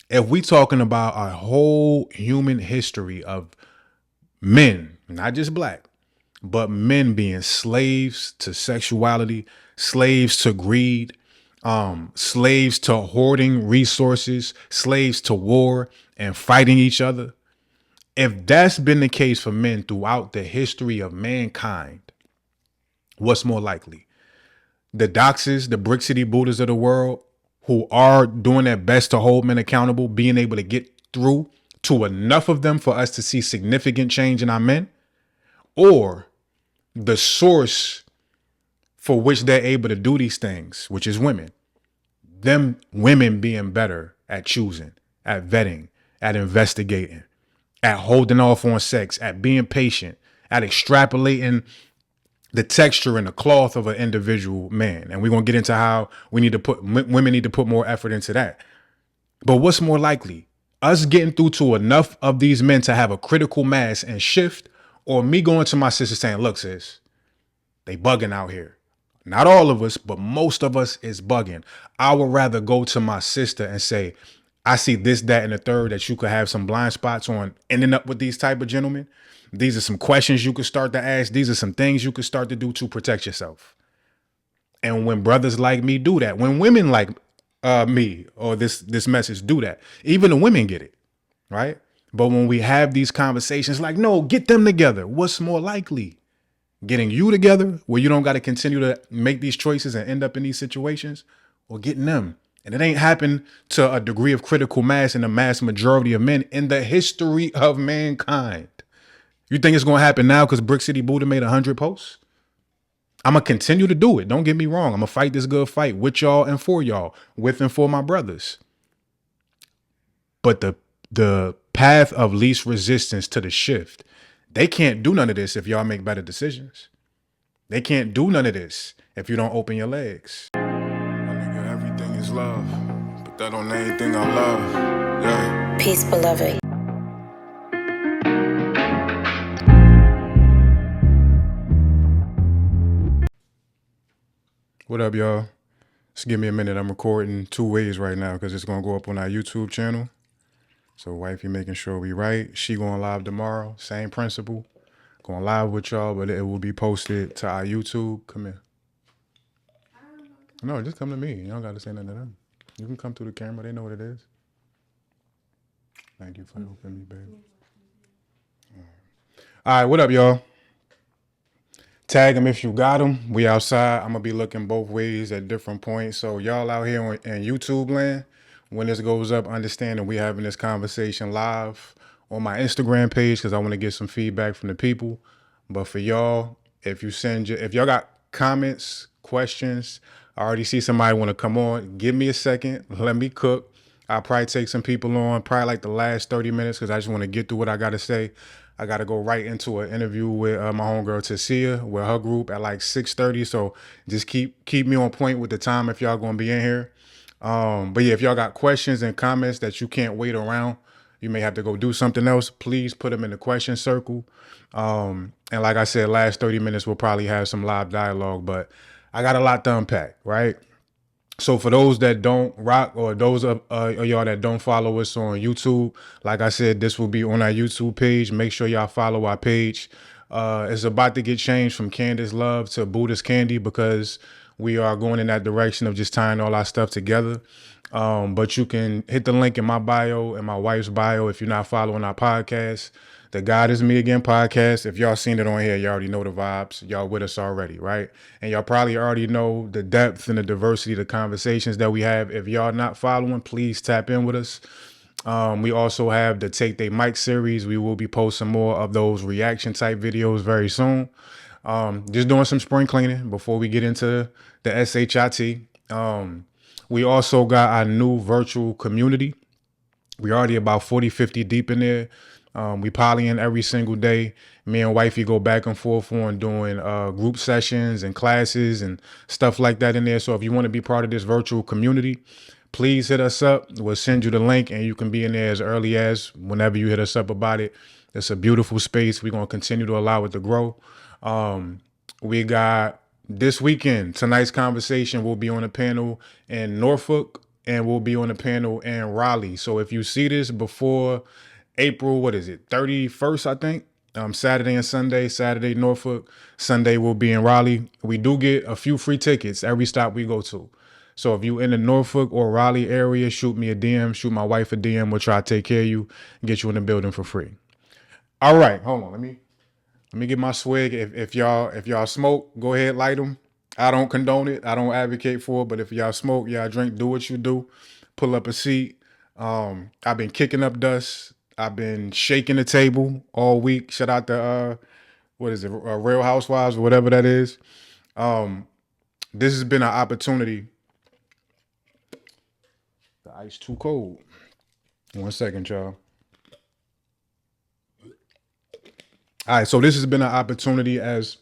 If we talking about our whole human history of men, not just black, but men being slaves to sexuality, slaves to greed, slaves to hoarding resources, slaves to war and fighting each other. If that's been the case for men throughout the history of mankind, what's more likely? The doxes, the Brick City Buddhas of the world, who are doing their best to hold men accountable, being able to get through to enough of them for us to see significant change in our men, or the source for which they're able to do these things, which is women. Them women being better at choosing, at vetting, at investigating, at holding off on sex, at being patient, at extrapolating the texture and the cloth of an individual man. And we're going to get into how women need to put more effort into that. But what's more likely? Us getting through to enough of these men to have a critical mass and shift, or me going to my sister saying, look, sis, they bugging out here. Not all of us, but most of us is bugging. I would rather go to my sister and say, I see this, that, and the third that you could have some blind spots on ending up with these type of gentlemen. These are some questions you could start to ask. These are some things you could start to do to protect yourself. And when brothers like me do that, when women like me or this message do that, even the women get it, right? But when we have these conversations like, no, get them together. What's more likely? Getting you together where you don't got to continue to make these choices and end up in these situations, or getting them. And it ain't happened to a degree of critical mass in the mass majority of men in the history of mankind. You think it's going to happen now because Brick City Buddha made 100 posts? I'm going to continue to do it. Don't get me wrong. I'm going to fight this good fight with y'all and for y'all, with and for my brothers. But the path of least resistance to the shift, they can't do none of this if y'all make better decisions. They can't do none of this if you don't open your legs. My nigga, everything is love, but that don't anything I love. Yeah. Peace, beloved. What up, y'all? Just give me a minute. I'm recording 2 ways right now because it's going to go up on our YouTube channel. So wifey making sure we right. She going live tomorrow. Same principle. Going live with y'all, but it will be posted to our YouTube. Come here. No, just come to me. You don't got to say nothing to them. You can come through the camera. They know what it is. Thank you for helping me, babe. All right, what up, y'all? Tag them if you got them. We outside. I'm going to be looking both ways at different points. So y'all out here in YouTube land, when this goes up, understand that we having this conversation live on my Instagram page because I want to get some feedback from the people. But for y'all, if y'all got comments, questions, I already see somebody want to come on. Give me a second. Let me cook. I'll probably take some people on, probably like the last 30 minutes because I just want to get through what I got to say. I got to go right into an interview with my homegirl Tassia with her group at like 6:30. So just keep me on point with the time if y'all going to be in here. But yeah, if y'all got questions and comments that you can't wait around, you may have to go do something else, please put them in the question circle. And like I said, last 30 minutes, we'll probably have some live dialogue, but I got a lot to unpack, right? So for those that don't rock, or those of y'all that don't follow us on YouTube, like I said, this will be on our YouTube page. Make sure y'all follow our page. It's about to get changed from Candace Love to Buddhist Candy because we are going in that direction of just tying all our stuff together. But you can hit the link in my bio and my wife's bio if you're not following our podcast. The God is Me Again podcast. If y'all seen it on here, you already know the vibes. Y'all with us already, right? And y'all probably already know the depth and the diversity of the conversations that we have. If y'all not following, please tap in with us. We also have the Take They Mic series. We will be posting more of those reaction type videos very soon. Just doing some spring cleaning before we get into the SHIT. We also got our new virtual community. We already about 40, 50 deep in there. We polying every single day. Me and wifey go back and forth on doing group sessions and classes and stuff like that in there. So if you want to be part of this virtual community, please hit us up. We'll send you the link and you can be in there as early as whenever you hit us up about it. It's a beautiful space. We're going to continue to allow it to grow. We got this weekend, tonight's conversation will be on a panel in Norfolk and we'll be on the panel in Raleigh. So if you see this before April, 31st, I think. Saturday and Sunday. Saturday, Norfolk. Sunday, we'll be in Raleigh. We do get a few free tickets every stop we go to. So if you in the Norfolk or Raleigh area, shoot me a DM, shoot my wife a DM. We'll try to take care of you and get you in the building for free. All right, hold on. Let me get my swig. If y'all smoke, go ahead, light them. I don't condone it. I don't advocate for it. But if y'all smoke, y'all drink, do what you do. Pull up a seat. I've been kicking up dust. I've been shaking the table all week. Shout out to Real Housewives or whatever that is. This has been an opportunity. The ice too cold. 1 second, y'all. All right, so this has been an opportunity, as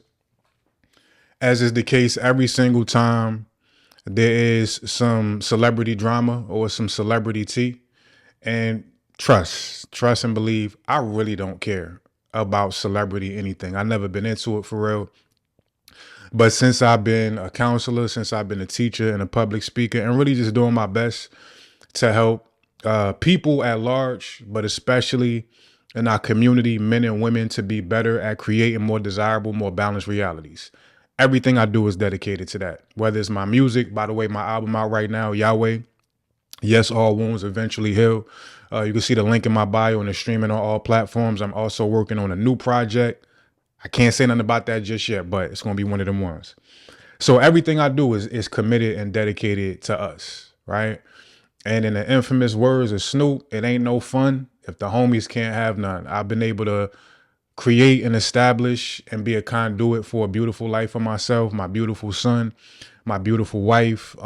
is the case every single time there is some celebrity drama or some celebrity tea. And trust and believe, I really don't care about celebrity anything. I've never been into it for real. But since I've been a counselor, since I've been a teacher and a public speaker, and really just doing my best to help people at large, but especially in our community, men and women, to be better at creating more desirable, more balanced realities. Everything I do is dedicated to that. Whether it's my music, by the way, my album out right now, Yahweh, Yes, All Wounds Eventually Heal. You can see the link in my bio and it's streaming on all platforms. I'm also working on a new project. I can't say nothing about that just yet, but it's going to be one of them ones. So everything I do is committed and dedicated to us, right? And in the infamous words of Snoop, it ain't no fun if the homies can't have none. I've been able to create and establish and be a conduit for a beautiful life for myself, my beautiful son, my beautiful wife,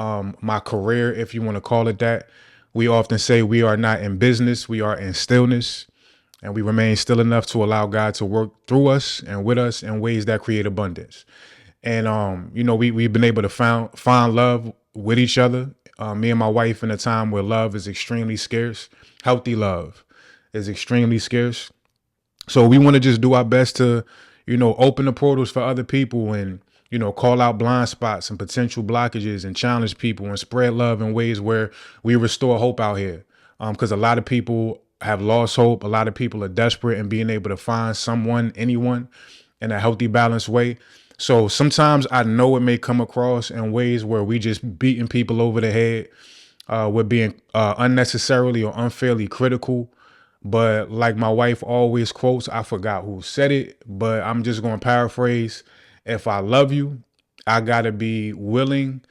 my career, if you want to call it that. We often say we are not in business, we are in stillness, and we remain still enough to allow God to work through us and with us in ways that create abundance. And, we've been able to find love with each other. Me and my wife in a time where love is extremely scarce. Healthy love is extremely scarce. So we want to just do our best to, open the portals for other people and, call out blind spots and potential blockages and challenge people and spread love in ways where we restore hope out here. Because a lot of people have lost hope. A lot of people are desperate in being able to find someone, anyone, in a healthy, balanced way. So sometimes I know it may come across in ways where we just beating people over the head. We're being unnecessarily or unfairly critical. But like my wife always quotes, I forgot who said it, but I'm just going to paraphrase. If I love you, I got to be willing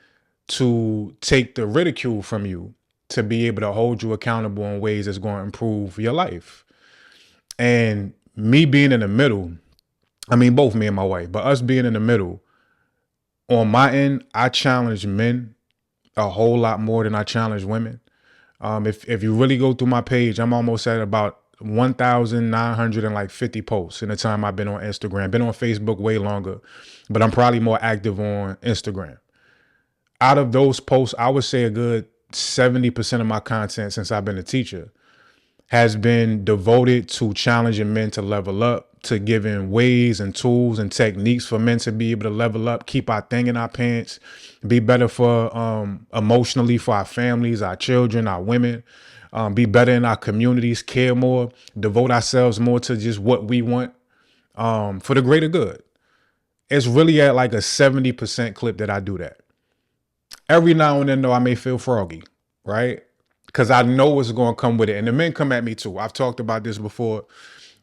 to take the ridicule from you to be able to hold you accountable in ways that's going to improve your life. And me being in the middle, I mean, both me and my wife, but us being in the middle, on my end, I challenge men a whole lot more than I challenge women. If you really go through my page, I'm almost at about 1,950 posts in the time I've been on Instagram. Been on Facebook way longer, but I'm probably more active on Instagram. Out of those posts, I would say a good 70% of my content since I've been a teacher has been devoted to challenging men to level up, to giving ways and tools and techniques for men to be able to level up, keep our thing in our pants, be better for emotionally for our families, our children, our women, be better in our communities, care more, devote ourselves more to just what we want for the greater good. It's really at like a 70% clip that I do that. Every now and then, though, I may feel froggy, right? Because I know what's going to come with it. And the men come at me too. I've talked about this before.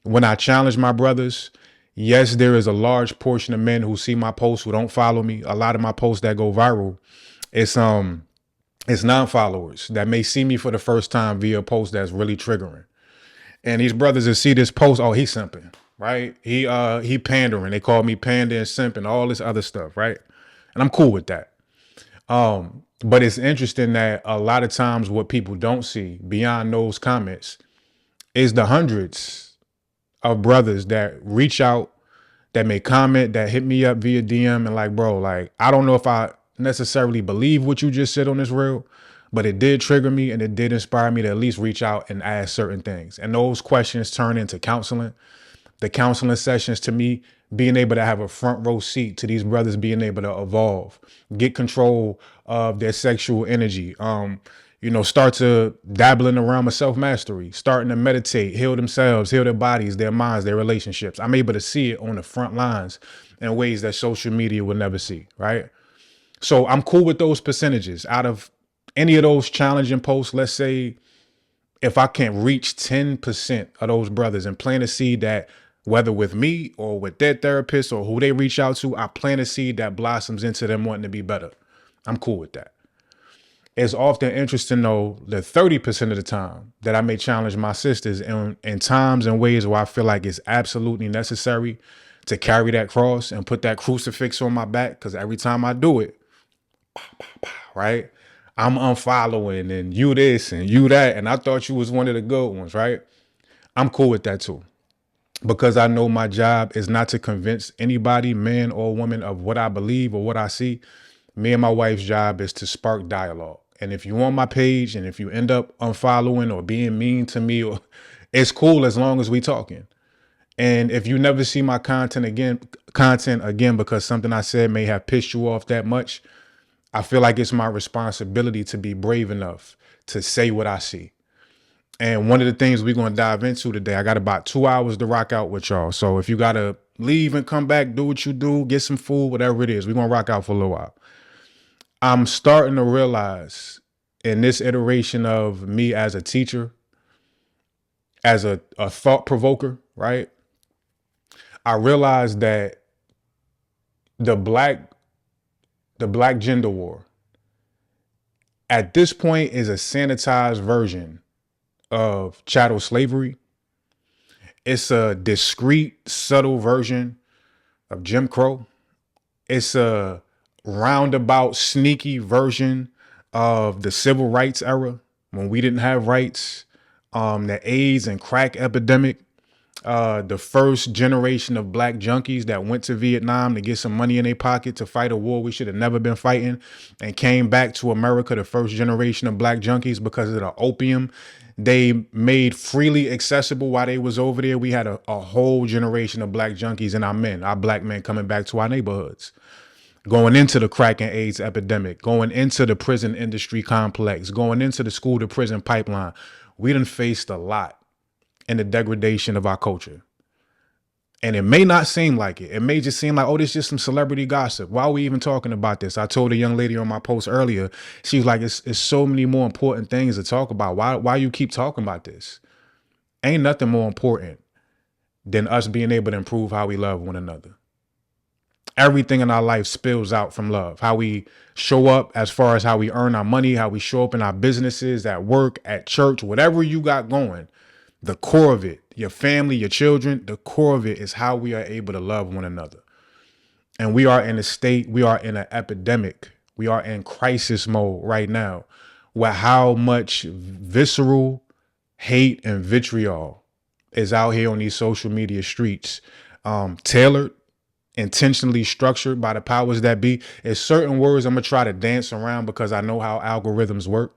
When I challenge my brothers, yes, there is a large portion of men who see my posts who don't follow me. A lot of my posts that go viral, it's non-followers that may see me for the first time via a post that's really triggering. And these brothers that see this post, oh, he's simping, right? He pandering. They call me panda and simping, all this other stuff, right? And I'm cool with that. But it's interesting that a lot of times what people don't see beyond those comments is the hundreds of brothers that reach out, that may comment, that hit me up via DM and like, bro, like, I don't know if I necessarily believe what you just said on this reel, but it did trigger me and it did inspire me to at least reach out and ask certain things. And those questions turn into counseling. The counseling sessions, to me, being able to have a front row seat to these brothers being able to evolve, get control of their sexual energy, start to dabble in the realm of self-mastery, starting to meditate, heal themselves, heal their bodies, their minds, their relationships. I'm able to see it on the front lines in ways that social media will never see, right? So I'm cool with those percentages. Out of any of those challenging posts, let's say if I can reach 10% of those brothers and plant a seed that, whether with me or with their therapist or who they reach out to, I plant a seed that blossoms into them wanting to be better. I'm cool with that. It's often interesting though, the 30% of the time that I may challenge my sisters in times and ways where I feel like it's absolutely necessary to carry that cross and put that crucifix on my back. Cause every time I do it, right, I'm unfollowing and you this and you that. And I thought you was one of the good ones, right? I'm cool with that too. Because I know my job is not to convince anybody, man or woman, of what I believe or what I see. Me and my wife's job is to spark dialogue. And if you on my page and if you end up unfollowing or being mean to me, or it's cool as long as we talking. And if you never see my content again because something I said may have pissed you off that much, I feel like it's my responsibility to be brave enough to say what I see. And one of the things we're going to dive into today, I got about 2 hours to rock out with y'all. So if you got to leave and come back, do what you do, get some food, whatever it is, we're going to rock out for a little while. I'm starting to realize in this iteration of me as a teacher, as a thought provoker, right? I realized that the black gender war at this point is a sanitized version of chattel slavery. It's a discreet, subtle version of Jim Crow. It's a roundabout, sneaky version of the civil rights era when we didn't have rights, the AIDS and crack epidemic, the first generation of black junkies that went to Vietnam to get some money in their pocket to fight a war we should have never been fighting and came back to America, the first generation of black junkies, because of the opium they made freely accessible while they was over there. We had a whole generation of black junkies and our black men coming back to our neighborhoods, going into the crack and AIDS epidemic, going into the prison industry complex, going into the school to prison pipeline. We done faced a lot in the degradation of our culture. And it may not seem like it. It may just seem like, oh, this is just some celebrity gossip. Why are we even talking about this? I told a young lady on my post earlier, she was like, it's so many more important things to talk about. Why you keep talking about this? Ain't nothing more important than us being able to improve how we love one another. Everything in our life spills out from love. How we show up as far as how we earn our money, how we show up in our businesses, at work, at church, whatever you got going, the core of it, your family, your children, the core of it is how we are able to love one another. And we are in an epidemic. We are in crisis mode right now, where how much visceral hate and vitriol is out here on these social media streets, tailored, intentionally structured by the powers that be. There's certain words I'm gonna try to dance around because I know how algorithms work.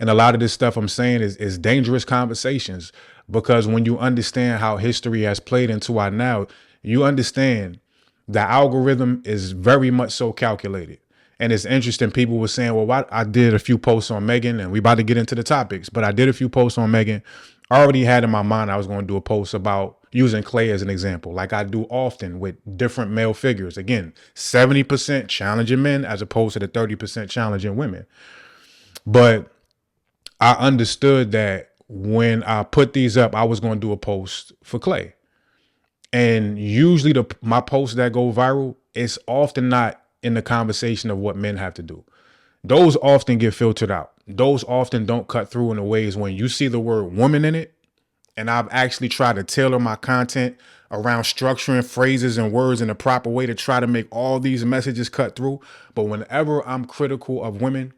And a lot of this stuff I'm saying is dangerous conversations, because when you understand how history has played into our now, you understand the algorithm is very much so calculated. And it's interesting. People were saying, well, I did a few posts on Megan, and we about to get into the topics, but I did a few posts on Megan. I already had in my mind I was going to do a post about using Clay as an example, like I do often with different male figures. Again, 70% challenging men as opposed to the 30% challenging women. But I understood that when I put these up, I was going to do a post for Clay. And usually my posts that go viral, it's often not in the conversation of what men have to do. Those often get filtered out. Those often don't cut through in the ways when you see the word woman in it. And I've actually tried to tailor my content around structuring phrases and words in a proper way to try to make all these messages cut through. But whenever I'm critical of women,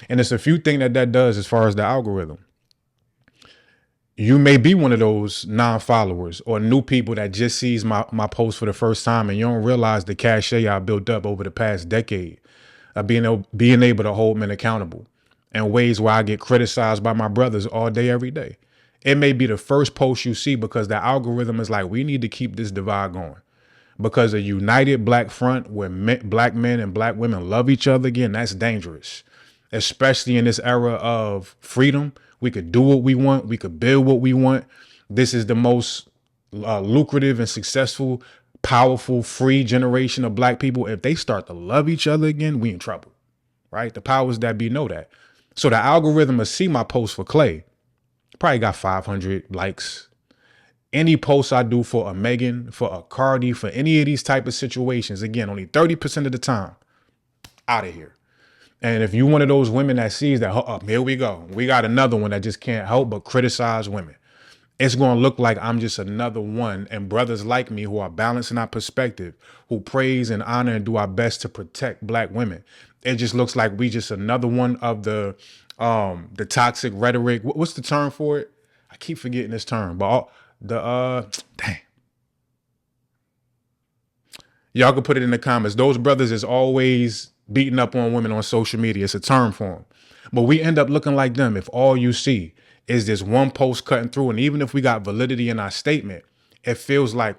and it's a few things that does as far as the algorithm. You may be one of those non-followers or new people that just sees my post for the first time, and you don't realize the cachet I built up over the past decade of being able to hold men accountable in ways where I get criticized by my brothers all day, every day. It may be the first post you see because the algorithm is like, we need to keep this divide going. Because a united black front where black men and black women love each other again, that's dangerous. especially in this era of freedom. We could do what we want. We could build what we want. This is the most lucrative and successful, powerful, free generation of black people. If they start to love each other again, we in trouble, right? The powers that be know that. So the algorithm will see my post for Clay. Probably got 500 likes. Any post I do for a Megan, for a Cardi, for any of these type of situations, again, only 30% of the time, out of here. And if you one of those women that sees that, here we go. We got another one that just can't help but criticize women. It's going to look like I'm just another one. And brothers like me who are balancing our perspective, who praise and honor and do our best to protect black women. It just looks like we just another one of the toxic rhetoric. What's the term for it? I keep forgetting this term, but dang. Y'all can put it in the comments. Those brothers is always beating up on women on social media. It's a term for them. But we end up looking like them if all you see is this one post cutting through. And even if we got validity in our statement, it feels like,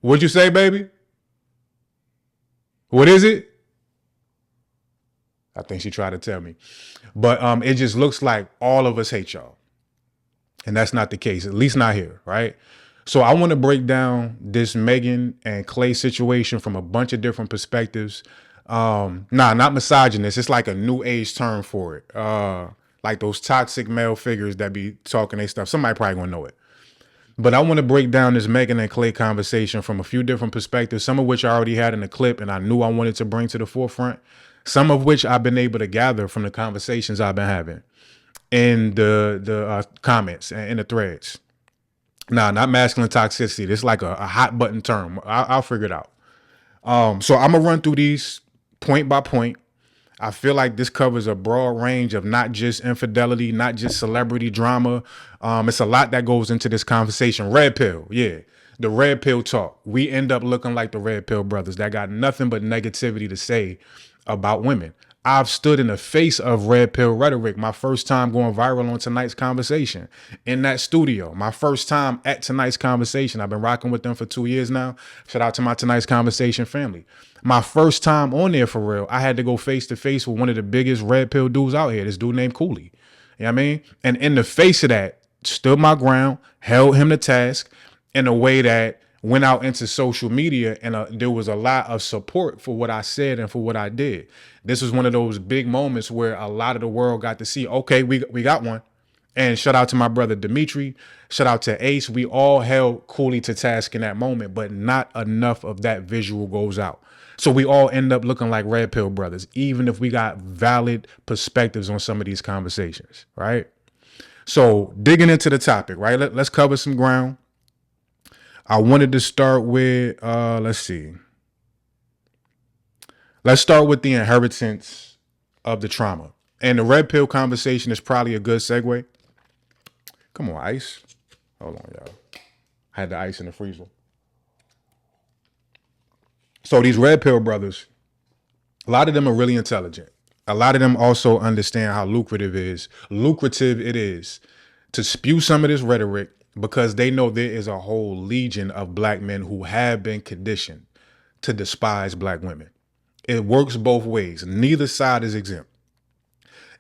what'd you say, baby? What is it? I think she tried to tell me. But it just looks like all of us hate y'all. And that's not the case, at least not here, right? So I want to break down this Megan and Clay situation from a bunch of different perspectives. Not misogynist. It's like a new age term for it. Like those toxic male figures that be talking their stuff. Somebody probably gonna know it. But I want to break down this Megan and Clay conversation from a few different perspectives, some of which I already had in the clip and I knew I wanted to bring to the forefront, some of which I've been able to gather from the conversations I've been having in the comments and in the threads. Nah, not masculine toxicity. This is like a hot button term. I'll figure it out. So I'm gonna run through these point by point. I feel like this covers a broad range of not just infidelity, not just celebrity drama. It's a lot that goes into this conversation. Red pill, yeah. The red pill talk. We end up looking like the red pill brothers that got nothing but negativity to say about women. I've stood in the face of red pill rhetoric. My first time going viral on tonight's conversation in that studio. My first time at tonight's conversation. I've been rocking with them for 2 years now. Shout out to my tonight's conversation family. My first time on there for real, I had to go face to face with one of the biggest red pill dudes out here. This dude named Cooley. You know what I mean? And in the face of that, stood my ground, held him to task in a way that went out into social media, and there was a lot of support for what I said and for what I did. This was one of those big moments where a lot of the world got to see, okay, we got one. And shout out to my brother Dimitri, shout out to Ace. We all held Cooley to task in that moment, but not enough of that visual goes out. So we all end up looking like red pill brothers, even if we got valid perspectives on some of these conversations, right? So digging into the topic, right? Let's cover some ground. I wanted to start with, let's see. Let's start with the inheritance of the trauma. And the red pill conversation is probably a good segue. Come on, Ice. Hold on, y'all. I had the ice in the freezer. So these red pill brothers, a lot of them are really intelligent. A lot of them also understand how lucrative it is to spew some of this rhetoric, because they know there is a whole legion of black men who have been conditioned to despise black women. It works both ways. Neither side is exempt.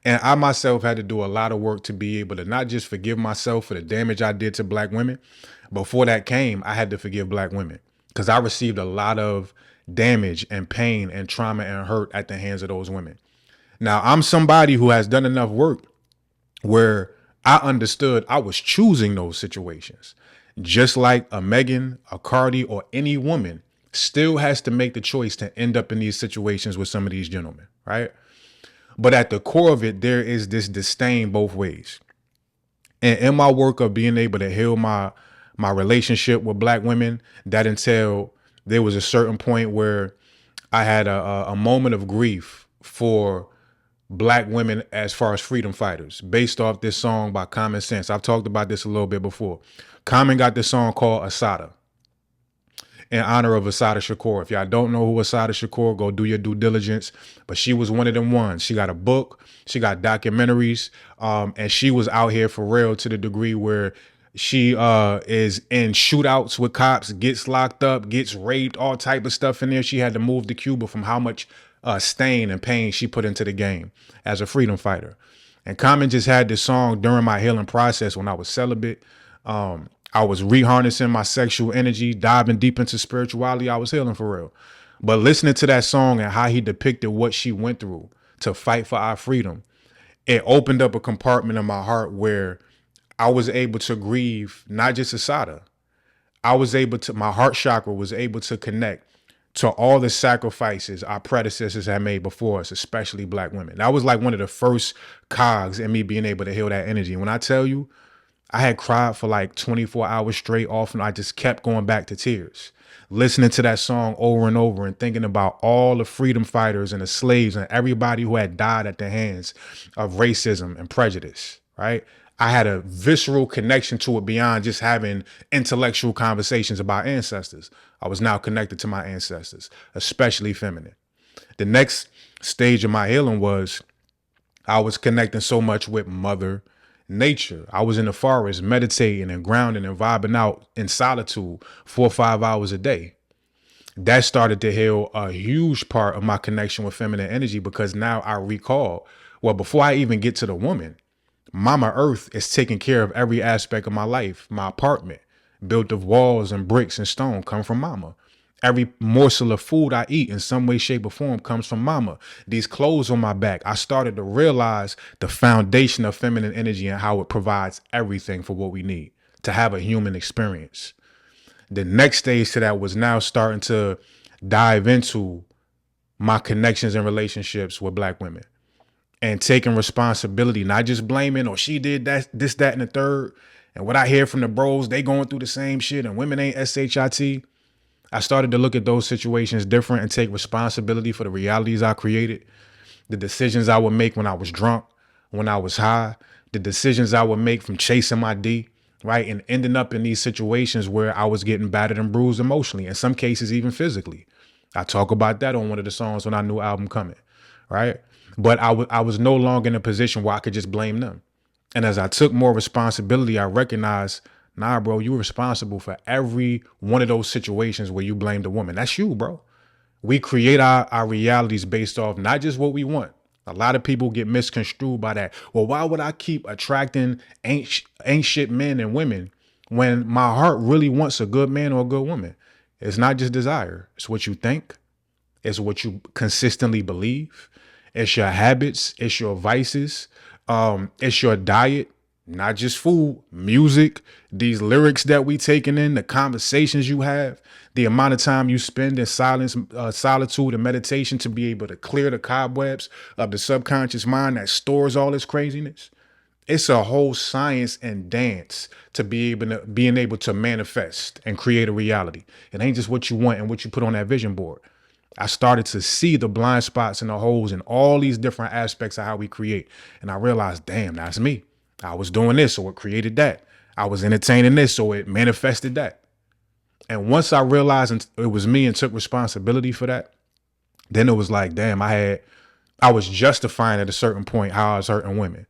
And I myself had to do a lot of work to be able to not just forgive myself for the damage I did to black women. Before that came, I had to forgive black women because I received a lot of damage and pain and trauma and hurt at the hands of those women. Now, I'm somebody who has done enough work where I understood I was choosing those situations. Just like a Megan, a Cardi, or any woman still has to make the choice to end up in these situations with some of these gentlemen, right? But at the core of it, there is this disdain both ways. And in my work of being able to heal my relationship with black women, that until there was a certain point where I had a moment of grief for black women as far as freedom fighters, based off this song by Common Sense. I've talked about this a little bit before. Common got this song called Assata in honor of Assata Shakur. If y'all don't know who Assata Shakur, go do your due diligence. But she was one of them ones. She got a book, she got documentaries, and she was out here for real to the degree where she is in shootouts with cops, gets locked up, gets raped, all type of stuff in there. She had to move to Cuba from how much stain and pain she put into the game as a freedom fighter. And Common just had this song during my healing process when I was celibate. I was reharnessing my sexual energy, diving deep into spirituality. I was healing for real. But listening to that song and how he depicted what she went through to fight for our freedom, it opened up a compartment in my heart where I was able to grieve not just Asada. I was able to, my heart chakra was able to connect to all the sacrifices our predecessors had made before us, especially black women. That was like one of the first cogs in me being able to heal that energy. And when I tell you, I had cried for like 24 hours straight off, and I just kept going back to tears, listening to that song over and over and thinking about all the freedom fighters and the slaves and everybody who had died at the hands of racism and prejudice, right? I had a visceral connection to it beyond just having intellectual conversations about ancestors. I was now connected to my ancestors, especially feminine. The next stage of my healing was I was connecting so much with Mother Nature. I was in the forest meditating and grounding and vibing out in solitude 4 or 5 hours a day. That started to heal a huge part of my connection with feminine energy, because now I recall, well, before I even get to the woman, Mama Earth is taking care of every aspect of my life. My apartment, built of walls and bricks and stone, come from Mama. Every morsel of food I eat in some way, shape, or form comes from Mama. These clothes on my back, I started to realize the foundation of feminine energy and how it provides everything for what we need to have a human experience. The next stage to that was now starting to dive into my connections and relationships with black women and taking responsibility, not just blaming, or she did that, this, that, and the third. And what I hear from the bros, they going through the same shit and women ain't SHIT. I started to look at those situations different and take responsibility for the realities I created, the decisions I would make when I was drunk, when I was high, the decisions I would make from chasing my D, right? And ending up in these situations where I was getting battered and bruised emotionally, in some cases, even physically. I talk about that on one of the songs on our new album Coming, right? But I was no longer in a position where I could just blame them. And as I took more responsibility, I recognized, nah, bro, you're responsible for every one of those situations where you blamed a woman. That's you, bro. We create our realities based off not just what we want. A lot of people get misconstrued by that. Well, why would I keep attracting ain't shit men and women when my heart really wants a good man or a good woman? It's not just desire. It's what you think. It's what you consistently believe. It's your habits. It's your vices. It's your diet, not just food, music, these lyrics that we taking in, the conversations you have, the amount of time you spend in silence, solitude and meditation to be able to clear the cobwebs of the subconscious mind that stores all this craziness. It's a whole science and dance to being able to manifest and create a reality. It ain't just what you want and what you put on that vision board. I started to see the blind spots and the holes in all these different aspects of how we create. And I realized, damn, that's me. I was doing this, so it created that. I was entertaining this, so it manifested that. And once I realized it was me and took responsibility for that, then it was like, damn, I was justifying at a certain point how I was hurting women.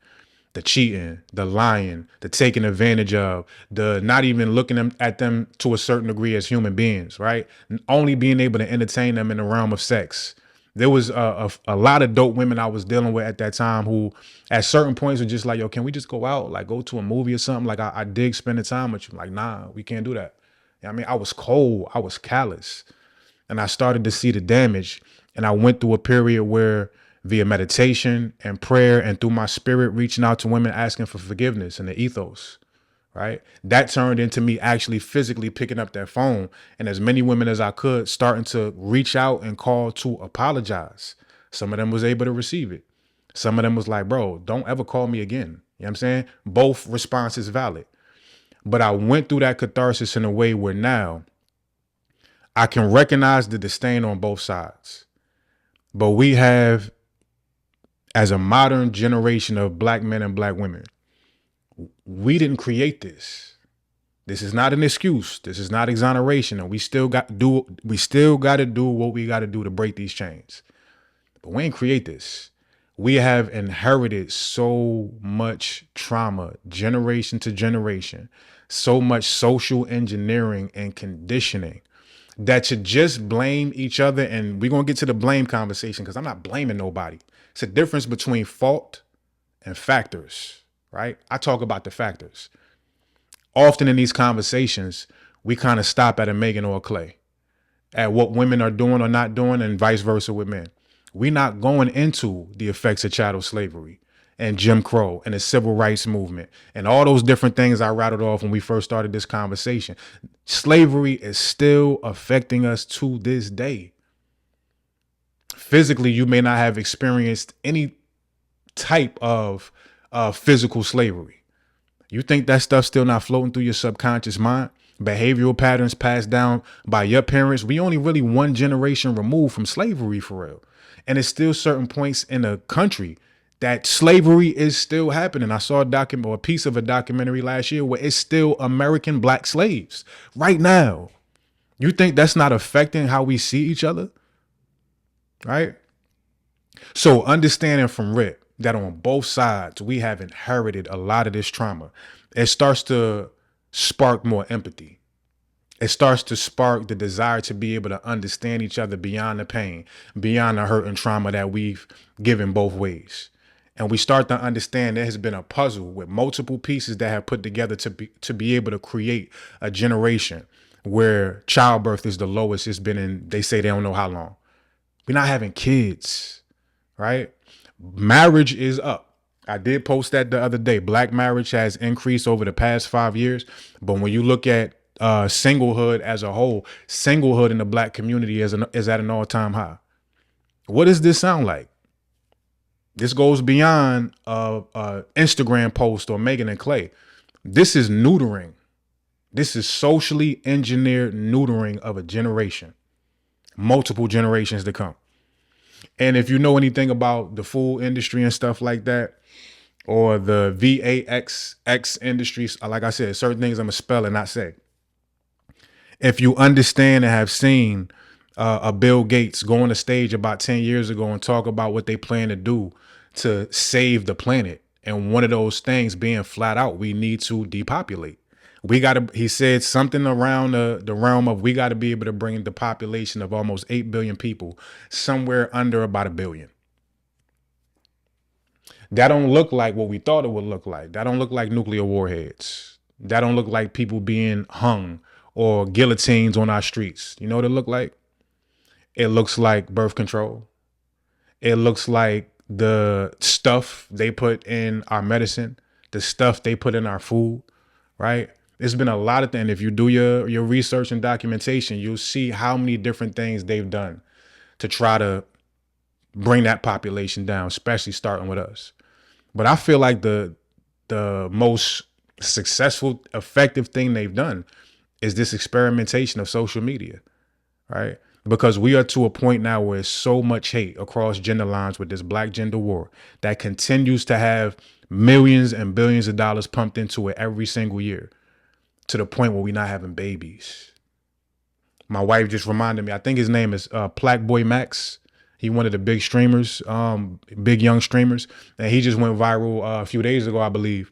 The cheating, the lying, the taking advantage of, the not even looking at them to a certain degree as human beings, right? Only being able to entertain them in the realm of sex. There was a lot of dope women I was dealing with at that time who at certain points were just like, yo, can we just go out, like go to a movie or something? Like I dig spending time with you. Like, nah, we can't do that. I mean, I was cold, I was callous. And I started to see the damage. And I went through a period where via meditation and prayer and through my spirit reaching out to women asking for forgiveness and the ethos, right? That turned into me actually physically picking up that phone and as many women as I could starting to reach out and call to apologize. Some of them was able to receive it. Some of them was like, bro, don't ever call me again. You know what I'm saying? Both responses valid. But I went through that catharsis in a way where now I can recognize the disdain on both sides. But we have, as a modern generation of black men and black women, we didn't create this. This is not an excuse. This is not exoneration. And we still got to do what we got to do to break these chains. But we ain't create this. We have inherited so much trauma, generation to generation, so much social engineering and conditioning that to just blame each other, and we're going to get to the blame conversation because I'm not blaming nobody. It's a difference between fault and factors, right? I talk about the factors. Often in these conversations, we kind of stop at a Megan or a Clay, at what women are doing or not doing, and vice versa with men. We're not going into the effects of chattel slavery and Jim Crow and the civil rights movement and all those different things I rattled off when we first started this conversation. Slavery is still affecting us to this day. Physically, you may not have experienced any type of physical slavery. You think that stuff's still not floating through your subconscious mind? Behavioral patterns passed down by your parents. We only really one generation removed from slavery for real. And it's still certain points in the country that slavery is still happening. I saw a piece of a documentary last year where it's still American black slaves right now. You think that's not affecting how we see each other? Right? So understanding from Rip that on both sides, we have inherited a lot of this trauma. It starts to spark more empathy. It starts to spark the desire to be able to understand each other beyond the pain, beyond the hurt and trauma that we've given both ways. And we start to understand there has been a puzzle with multiple pieces that have put together to be able to create a generation where childbirth is the lowest it's been in, they say they don't know how long. We're not having kids, right? Marriage is up. I did post that the other day. Black marriage has increased over the past 5 years. But when you look at singlehood as a whole, singlehood in the black community is at an all-time high. What does this sound like? This goes beyond Instagram post or Megan and Clay. This is neutering. This is socially engineered neutering of a generation, multiple generations to come. And if you know anything about the food industry and stuff like that, or the VAXX industries, like I said, certain things I'm going to spell and not say. If you understand and have seen a Bill Gates go on the stage about 10 years ago and talk about what they plan to do to save the planet, and one of those things being flat out, we need to depopulate. He said something around the realm of we got to be able to bring the population of almost 8 billion people somewhere under about 1 billion. That don't look like what we thought it would look like. That don't look like nuclear warheads. That don't look like people being hung or guillotines on our streets. You know what it look like? It looks like birth control. It looks like the stuff they put in our medicine, the stuff they put in our food, right? There's been a lot of things. If you do your research and documentation, you'll see how many different things they've done to try to bring that population down, especially starting with us. But I feel like the most successful, effective thing they've done is this experimentation of social media, right? Because we are to a point now where there's so much hate across gender lines with this black gender war that continues to have millions and billions of dollars pumped into it every single year, to the point where we're not having babies. My wife just reminded me, I think his name is Plaque Boy Max. He one of the big streamers, big young streamers. And he just went viral a few days ago, I believe.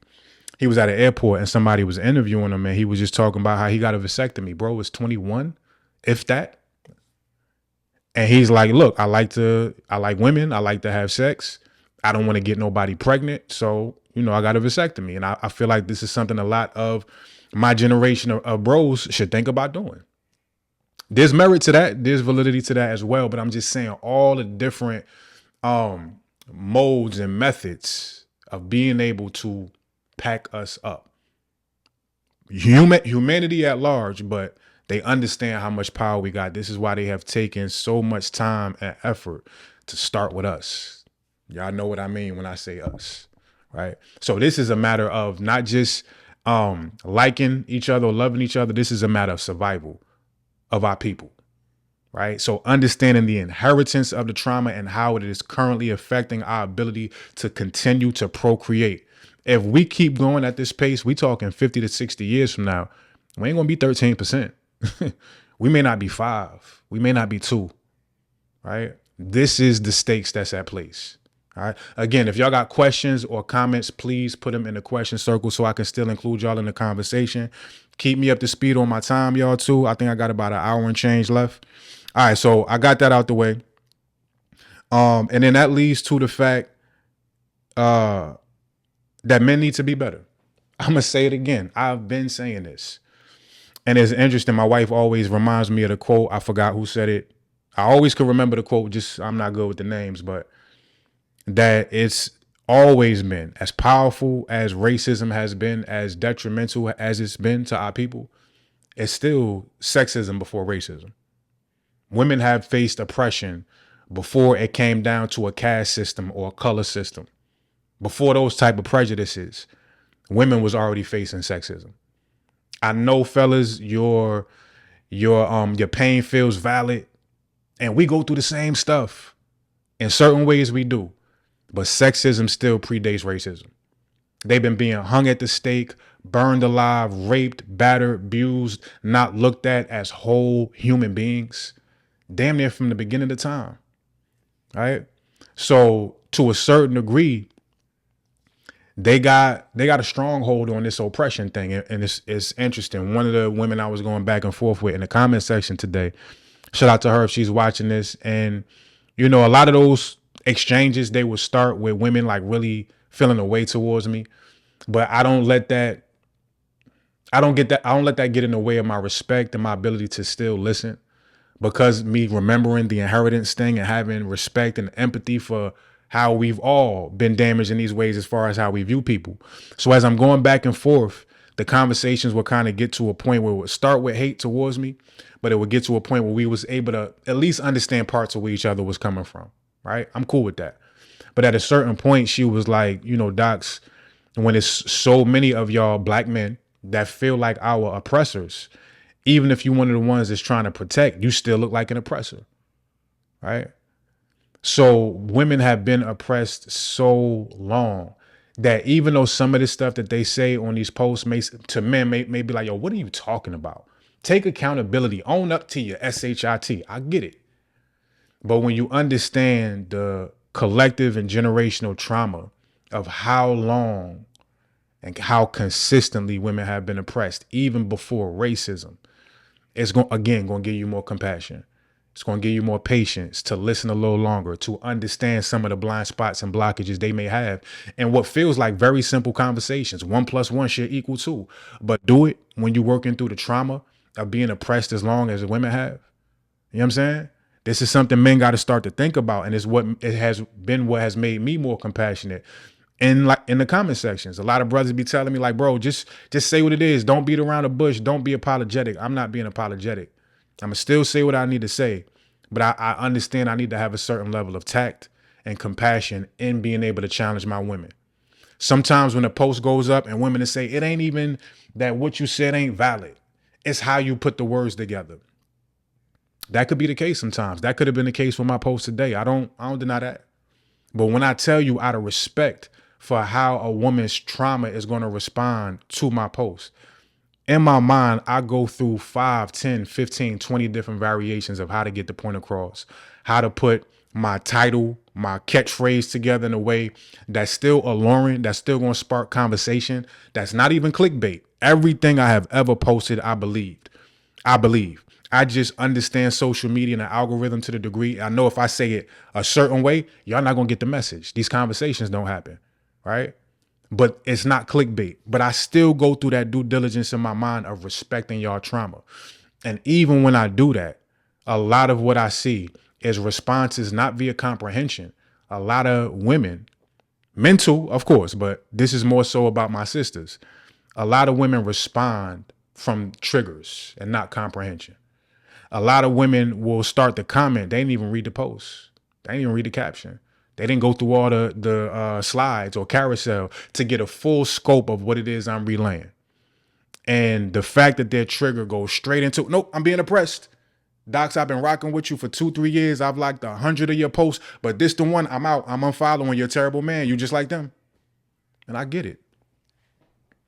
He was at an airport and somebody was interviewing him and he was just talking about how he got a vasectomy. Bro was 21, if that. And he's like, look, I like women. I like to have sex. I don't want to get nobody pregnant. So, I got a vasectomy. And I feel like this is something a lot of my generation of bros should think about doing. There's merit to that. There's validity to that as well. But I'm just saying all the different modes and methods of being able to pack us up. Humanity at large, but they understand how much power we got. This is why they have taken so much time and effort to start with us. Y'all know what I mean when I say us, right? So this is a matter of not just liking each other or loving each other. This is a matter of survival of our people, right? So understanding the inheritance of the trauma and how it is currently affecting our ability to continue to procreate. If we keep going at this pace, we talking 50 to 60 years from now, we ain't gonna be 13%. We may not be 5. We may not be 2, right? This is the stakes that's at place. All right. Again, if y'all got questions or comments, please put them in the question circle so I can still include y'all in the conversation. Keep me up to speed on my time, y'all, too. I think I got about an hour and change left. All right, so I got that out the way. And then that leads to the fact that men need to be better. I'm gonna say it again. I've been saying this. And it's interesting. My wife always reminds me of the quote. I forgot who said it. I always could remember the quote, just I'm not good with the names, but that it's always been as powerful as racism has been, as detrimental as it's been to our people, it's still sexism before racism. Women have faced oppression before it came down to a caste system or a color system. Before those type of prejudices, women was already facing sexism. I know, fellas, your pain feels valid, and we go through the same stuff. In certain ways, we do, but sexism still predates racism. They've been being hung at the stake, burned alive, raped, battered, abused, not looked at as whole human beings, damn near from the beginning of time. Right? So to a certain degree, they got a stronghold on this oppression thing, and it's interesting. One of the women I was going back and forth with in the comment section today, shout out to her if she's watching this, and you know, a lot of those exchanges, they would start with women like really feeling a way towards me, but I don't let that get in the way of my respect and my ability to still listen, because me remembering the inheritance thing and having respect and empathy for how we've all been damaged in these ways as far as how we view people. So as I'm going back and forth, the conversations will kind of get to a point where it would start with hate towards me, but it would get to a point where we was able to at least understand parts of where each other was coming from, right? I'm cool with that. But at a certain point, she was like, you know, Docs, when it's so many of y'all black men that feel like our oppressors, even if you're one of the ones that's trying to protect, you still look like an oppressor, right? So women have been oppressed so long that even though some of the stuff that they say on these posts to men may be like, yo, what are you talking about? Take accountability, own up to your SHIT. I get it. But when you understand the collective and generational trauma of how long and how consistently women have been oppressed, even before racism, it's going to give you more compassion. It's going to give you more patience to listen a little longer, to understand some of the blind spots and blockages they may have, and what feels like very simple conversations. 1 + 1 should equal 2. But do it when you're working through the trauma of being oppressed as long as women have. You know what I'm saying? This is something men got to start to think about, and it's what has made me more compassionate. And like in the comment sections, a lot of brothers be telling me like, bro, just say what it is. Don't beat around the bush. Don't be apologetic. I'm not being apologetic. I'm gonna still say what I need to say, but I understand I need to have a certain level of tact and compassion in being able to challenge my women. Sometimes when a post goes up and women say it ain't even that what you said ain't valid, it's how you put the words together. That could be the case sometimes. That could have been the case with my post today. I don't deny that. But when I tell you out of respect for how a woman's trauma is going to respond to my post, in my mind, I go through 5, 10, 15, 20 different variations of how to get the point across, how to put my title, my catchphrase together in a way that's still alluring, that's still going to spark conversation, that's not even clickbait. Everything I have ever posted, I believe. I just understand social media and the algorithm to the degree. I know if I say it a certain way, y'all not going to get the message. These conversations don't happen, right? But it's not clickbait. But I still go through that due diligence in my mind of respecting y'all trauma. And even when I do that, a lot of what I see is responses not via comprehension. A lot of women, mental, of course, but this is more so about my sisters. A lot of women respond from triggers and not comprehension. A lot of women will start the comment. They didn't even read the post. They didn't even read the caption. They didn't go through all the slides or carousel to get a full scope of what it is I'm relaying. And the fact that their trigger goes straight into, nope, I'm being oppressed. Docs, I've been rocking with you for 2-3 years. I've liked 100 of your posts, but this the one, I'm out. I'm unfollowing. You're a terrible man. You just like them. And I get it.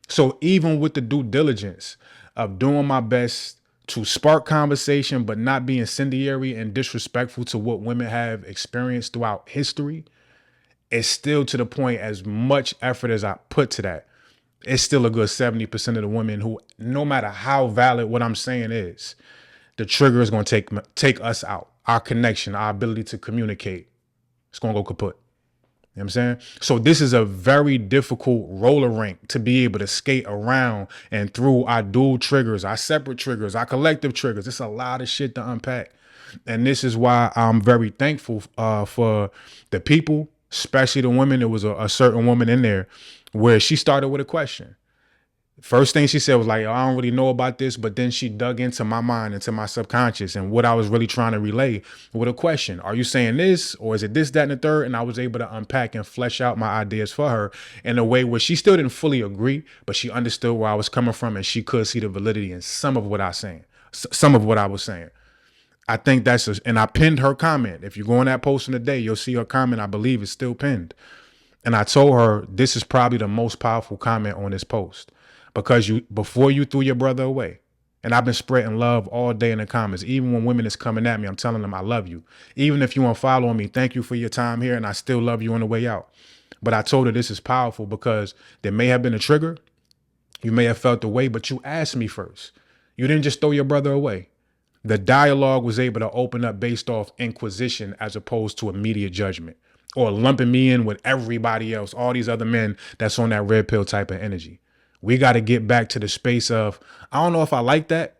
So even with the due diligence of doing my best to spark conversation, but not be incendiary and disrespectful to what women have experienced throughout history, it's still to the point, as much effort as I put to that, it's still a good 70% of the women who, no matter how valid what I'm saying is, the trigger is going to take us out. Our connection, our ability to communicate, it's going to go kaput. You know what I'm saying? So this is a very difficult roller rink to be able to skate around and through our dual triggers, our separate triggers, our collective triggers. It's a lot of shit to unpack. And this is why I'm very thankful for the people, especially the women. There was a certain woman in there where she started with a question. First thing she said was like, I don't really know about this, but then she dug into my mind, into my subconscious, and what I was really trying to relay with a question. Are you saying this, or is it this, that, and the third? And I was able to unpack and flesh out my ideas for her in a way where she still didn't fully agree, but she understood where I was coming from, and she could see the validity in some of what I was saying. I think and I pinned her comment. If you go on that post in the day, you'll see her comment. I believe it's still pinned. And I told her, this is probably the most powerful comment on this post. Because before you threw your brother away, and I've been spreading love all day in the comments. Even when women is coming at me, I'm telling them I love you. Even if you unfollow me, thank you for your time here, and I still love you on the way out. But I told her this is powerful because there may have been a trigger. You may have felt the way, but you asked me first. You didn't just throw your brother away. The dialogue was able to open up based off inquisition as opposed to immediate judgment or lumping me in with everybody else, all these other men that's on that red pill type of energy. We got to get back to the space of, I don't know if I like that,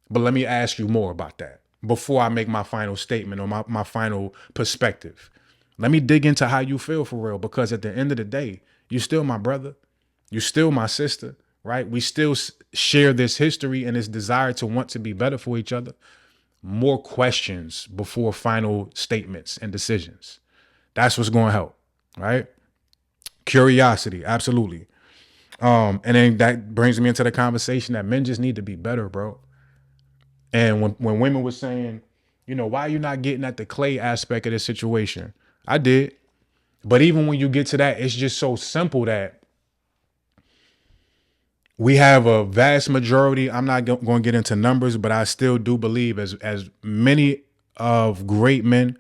but let me ask you more about that before I make my final statement or my final perspective. Let me dig into how you feel for real, because at the end of the day, you're still my brother. You're still my sister, right? We still share this history and this desire to want to be better for each other. More questions before final statements and decisions. That's what's going to help, right? Curiosity, absolutely. And then that brings me into the conversation that men just need to be better, bro. And when women were saying, why are you not getting at the Clay aspect of this situation? I did. But even when you get to that, it's just so simple that we have a vast majority. I'm not going to get into numbers, but I still do believe as many of great men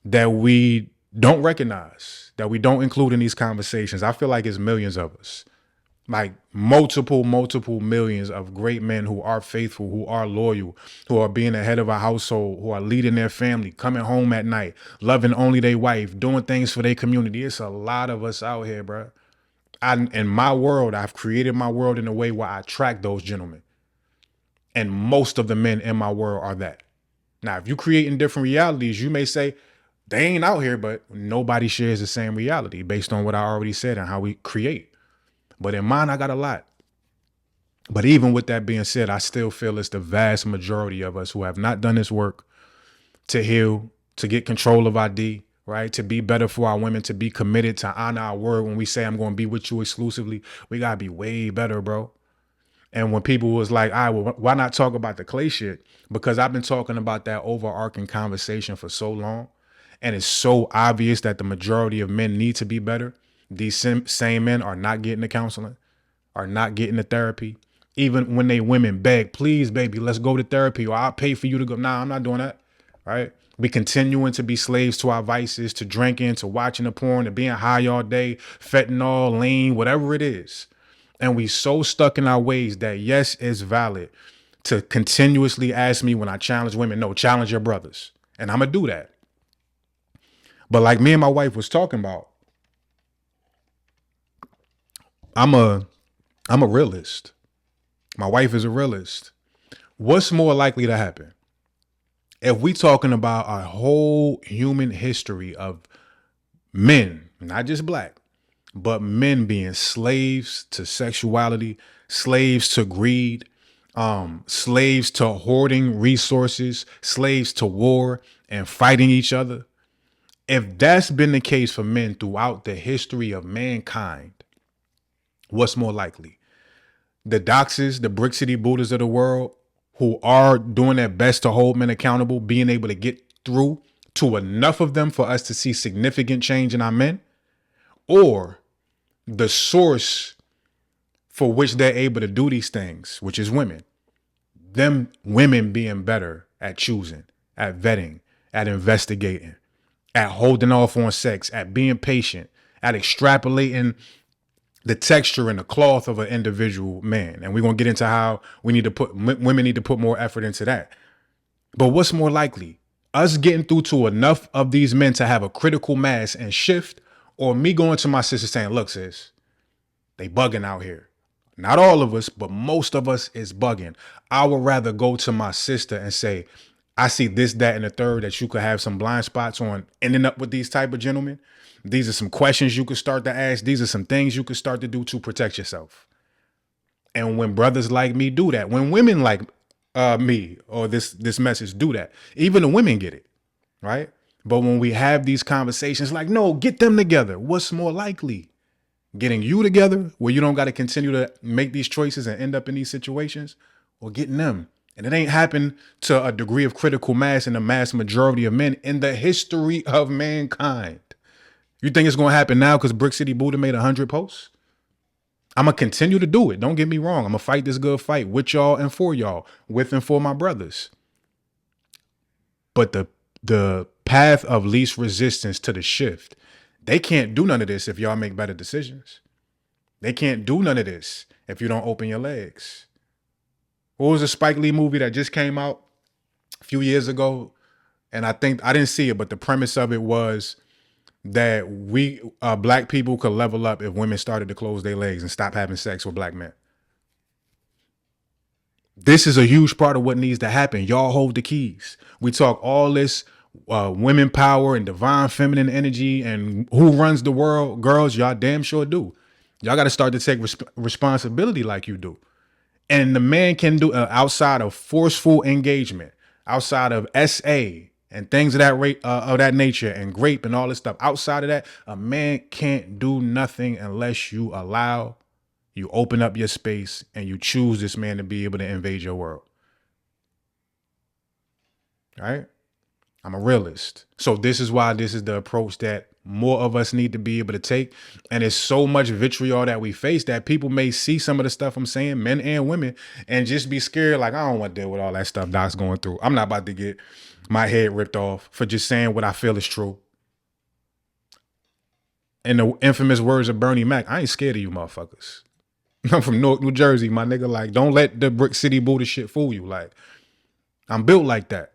that we don't recognize, that we don't include in these conversations. I feel like it's millions of us, like multiple millions of great men who are faithful, who are loyal, who are being the head of a household, who are leading their family, coming home at night, loving only their wife, doing things for their community. It's a lot of us out here, bro. In my world, I've created my world in a way where I attract those gentlemen. And most of the men in my world are that. Now, if you create in different realities, you may say, they ain't out here, but nobody shares the same reality based on what I already said and how we create. But in mine, I got a lot. But even with that being said, I still feel it's the vast majority of us who have not done this work to heal, to get control of our D, right? To be better for our women, to be committed, to honor our word when we say I'm going to be with you exclusively. We got to be way better, bro. And when people was like, all right, well, why not talk about the Clay shit? Because I've been talking about that overarching conversation for so long. And it's so obvious that the majority of men need to be better. These same men are not getting the counseling, are not getting the therapy. Even when they women beg, please, baby, let's go to therapy, or I'll pay for you to go. Nah, I'm not doing that, right? We continuing to be slaves to our vices, to drinking, to watching the porn, to being high all day, fentanyl, lean, whatever it is. And we so stuck in our ways that yes, it's valid to continuously ask me when I challenge women, no, challenge your brothers. And I'm going to do that. But like me and my wife was talking about, I'm a realist. My wife is a realist. What's more likely to happen? If we talking about our whole human history of men, not just black, but men being slaves to sexuality, slaves to greed, slaves to hoarding resources, slaves to war and fighting each other. If that's been the case for men throughout the history of mankind, what's more likely? The doxes, the Brick City Buddhas of the world, who are doing their best to hold men accountable, being able to get through to enough of them for us to see significant change in our men, or the source for which they're able to do these things, which is women. Them women being better at choosing, at vetting, at investigating, at holding off on sex, at being patient, at extrapolating the texture and the cloth of an individual man. And we're going to get into how women need to put more effort into that. But what's more likely? Us getting through to enough of these men to have a critical mass and shift, or me going to my sister saying, look, sis, they bugging out here. Not all of us, but most of us is bugging. I would rather go to my sister and say, I see this, that, and the third that you could have some blind spots on ending up with these type of gentlemen. These are some questions you could start to ask. These are some things you could start to do to protect yourself. And when brothers like me do that, when women like me or this message do that, even the women get it, right? But when we have these conversations like, no, get them together. What's more likely? Getting you together where you don't got to continue to make these choices and end up in these situations, or getting them. And it ain't happened to a degree of critical mass in the mass majority of men in the history of mankind. You think it's going to happen now because Brick City Buddha made 100 posts? I'm going to continue to do it. Don't get me wrong. I'm going to fight this good fight with y'all and for y'all, with and for my brothers. But the path of least resistance to the shift, they can't do none of this if y'all make better decisions. They can't do none of this if you don't open your legs. What was the Spike Lee movie that just came out a few years ago? And I think, I didn't see it, but the premise of it was that we black people could level up if women started to close their legs and stop having sex with black men. This is a huge part of what needs to happen. Y'all hold the keys. We talk all this women power and divine feminine energy and who runs the world. Girls, y'all damn sure do. Y'all got to start to take responsibility like you do. And the man can do outside of forceful engagement, outside of SA and things of that rate of that nature and grape and all this stuff. Outside of that, a man can't do nothing unless you open up your space and you choose this man to be able to invade your world. All right? I'm a realist. So this is why this is the approach that more of us need to be able to take. And it's so much vitriol that we face that people may see some of the stuff I'm saying, men and women, and just be scared. Like, I don't want to deal with all that stuff Doc's going through. I'm not about to get my head ripped off for just saying what I feel is true. In the infamous words of Bernie Mac, I ain't scared of you motherfuckers. I'm from Newark, New Jersey, my nigga. Like, don't let the Brick City Buddha shit fool you. Like, I'm built like that.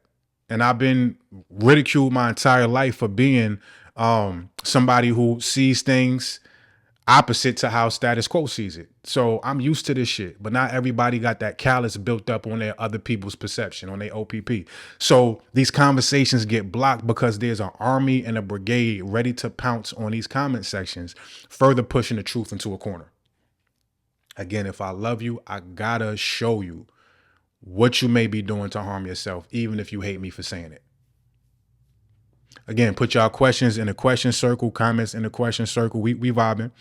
And I've been ridiculed my entire life for being somebody who sees things opposite to how status quo sees it. So I'm used to this shit, but not everybody got that callus built up on their other people's perception, on their OPP. So these conversations get blocked because there's an army and a brigade ready to pounce on these comment sections, further pushing the truth into a corner. Again, if I love you, I gotta show you what you may be doing to harm yourself, even if you hate me for saying it. Again, put y'all questions in the question circle, comments in the question circle. We vibing.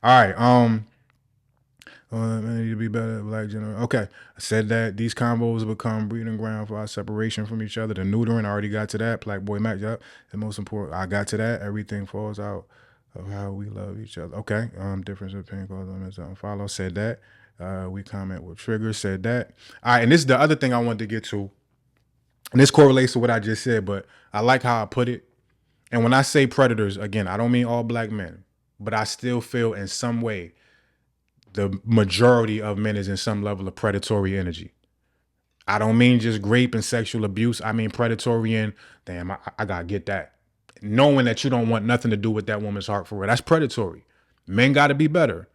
All right. I need to be better, black generation. Okay, I said that these combos become breeding ground for our separation from each other. The neutering, I already got to that. Black boy Mac, yep. The most important, I got to that. Everything falls out of how we love each other. Okay. Difference of opinion goes on as follow. Said that. We comment with Trigger, said that. All right, and this is the other thing I wanted to get to. And this correlates to what I just said, but I like how I put it. And when I say predators, again, I don't mean all black men, but I still feel in some way the majority of men is in some level of predatory energy. I don't mean just rape and sexual abuse. I mean predatory and, damn, I gotta get that. Knowing that you don't want nothing to do with that woman's heart for real. That's predatory. Men gotta be better.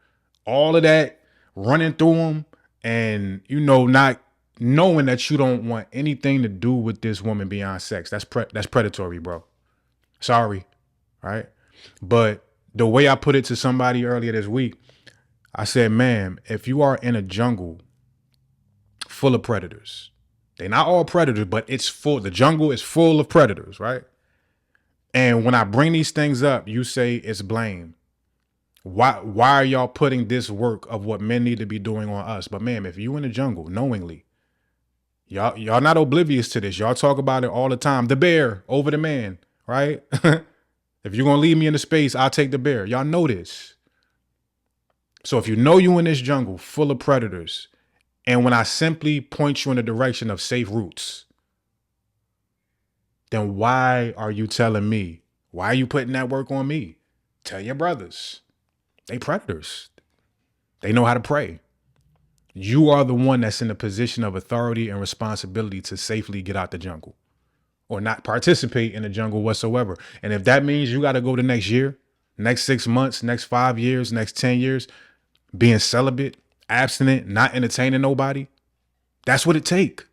All of that running through them and, not knowing that you don't want anything to do with this woman beyond sex. That's predatory, bro. Sorry, right? But the way I put it to somebody earlier this week, I said, ma'am, if you are in a jungle full of predators, they're not all predators, but the jungle is full of predators, right? And when I bring these things up, you say it's blame. Why are y'all putting this work of what men need to be doing on us? But ma'am, if you in the jungle knowingly, y'all not oblivious to this. Y'all talk about it all the time. The bear over the man, right? If you're going to leave me in the space, I'll take the bear. Y'all know this. So if you know you in this jungle full of predators, and when I simply point you in the direction of safe routes, then why are you telling me Why are you putting that work on me? Tell your brothers. They predators. They know how to pray. You are the one that's in a position of authority and responsibility to safely get out the jungle or not participate in the jungle whatsoever. And if that means you got to go the next year, next 6 months, next 5 years, next 10 years, being celibate, abstinent, not entertaining nobody, that's what it take.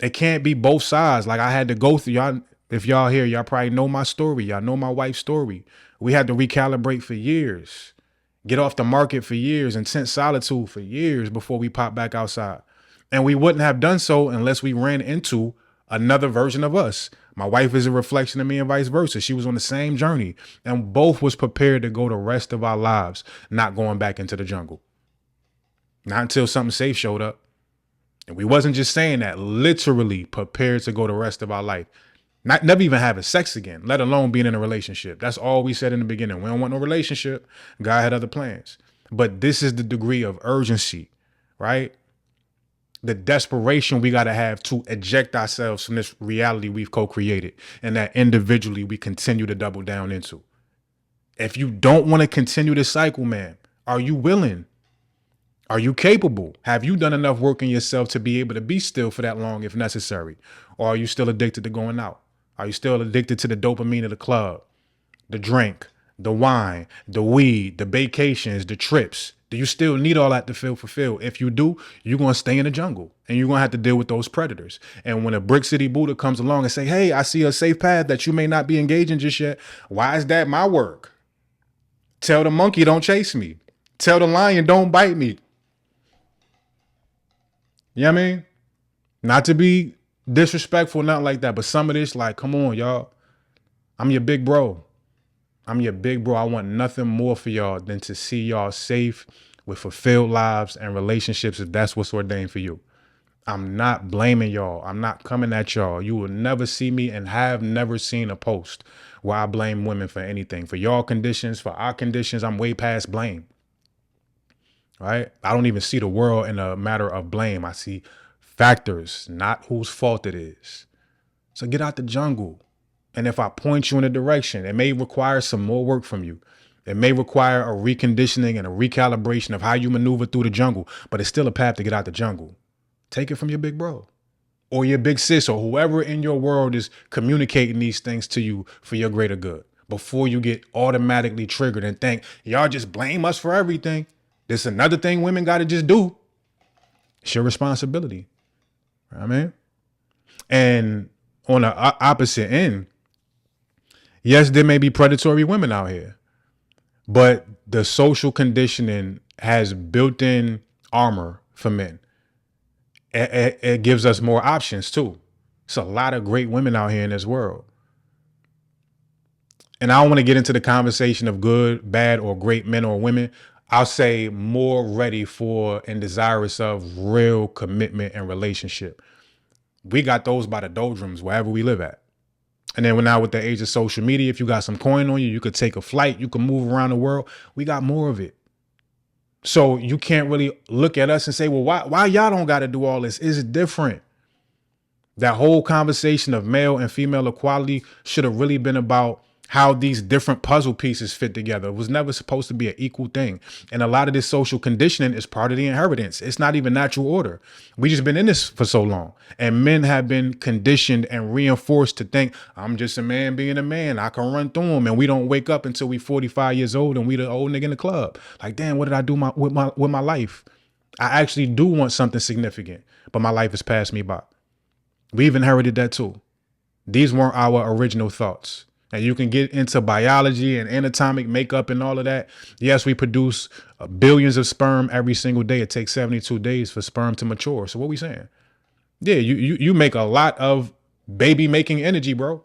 It can't be both sides. Like I had to go through y'all. If y'all here, y'all probably know my story. Y'all know my wife's story. We had to recalibrate for years, get off the market for years, intense solitude for years before we popped back outside. And we wouldn't have done so unless we ran into another version of us. My wife is a reflection of me and vice versa. She was on the same journey and both was prepared to go the rest of our lives, not going back into the jungle. Not until something safe showed up. And we wasn't just saying that, literally prepared to go the rest of our life. Never even having sex again, let alone being in a relationship. That's all we said in the beginning. We don't want no relationship. God had other plans. But this is the degree of urgency, right? The desperation we got to have to eject ourselves from this reality we've co-created and that individually we continue to double down into. If you don't want to continue this cycle, man, are you willing? Are you capable? Have you done enough work in yourself to be able to be still for that long if necessary? Or are you still addicted to going out? Are you still addicted to the dopamine of the club, the drink, the wine, the weed, the vacations, the trips? Do you still need all that to feel fulfilled? If you do, you're going to stay in the jungle and you're going to have to deal with those predators. And when a Brick City Buddha comes along and say, hey, I see a safe path that you may not be engaging just yet. Why is that my work? Tell the monkey don't chase me. Tell the lion don't bite me. You know what I mean? Not to be disrespectful, not like that, but some of this, like, come on, y'all. I'm your big bro. I'm your big bro. I want nothing more for y'all than to see y'all safe with fulfilled lives and relationships if that's what's ordained for you. I'm not blaming y'all. I'm not coming at y'all. You will never see me and have never seen a post where I blame women for anything. For y'all conditions, for our conditions, I'm way past blame. Right? I don't even see the world in a matter of blame. I see factors, not whose fault it is. So get out the jungle. And if I point you in a direction, it may require some more work from you. It may require a reconditioning and a recalibration of how you maneuver through the jungle, but it's still a path to get out the jungle. Take it from your big bro or your big sis or whoever in your world is communicating these things to you for your greater good before you get automatically triggered and think, y'all just blame us for everything. This is another thing women got to just do. It's your responsibility. Right, man? And on the opposite end, yes, there may be predatory women out here, but the social conditioning has built-in armor for men. It gives us more options too. It's a lot of great women out here in this world. And I don't want to get into the conversation of good, bad, or great men or women. I'll say more ready for and desirous of real commitment and relationship. We got those by the doldrums wherever we live at. And then now with the age of social media, if you got some coin on you, you could take a flight, you can move around the world. We got more of it. So you can't really look at us and say, well, why y'all don't got to do all this? It's different. That whole conversation of male and female equality should have really been about how these different puzzle pieces fit together. It was never supposed to be an equal thing. And a lot of this social conditioning is part of the inheritance. It's not even natural order. We just been in this for so long. And men have been conditioned and reinforced to think, I'm just a man being a man. I can run through them. And we don't wake up until we 45 years old and we the old nigga in the club. Like, damn, what did I do with my life? I actually do want something significant, but my life has passed me by. We've inherited that too. These weren't our original thoughts. And you can get into biology and anatomic makeup and all of that. Yes, we produce billions of sperm every single day. It takes 72 days for sperm to mature. So what we saying? Yeah, you make a lot of baby making energy, bro.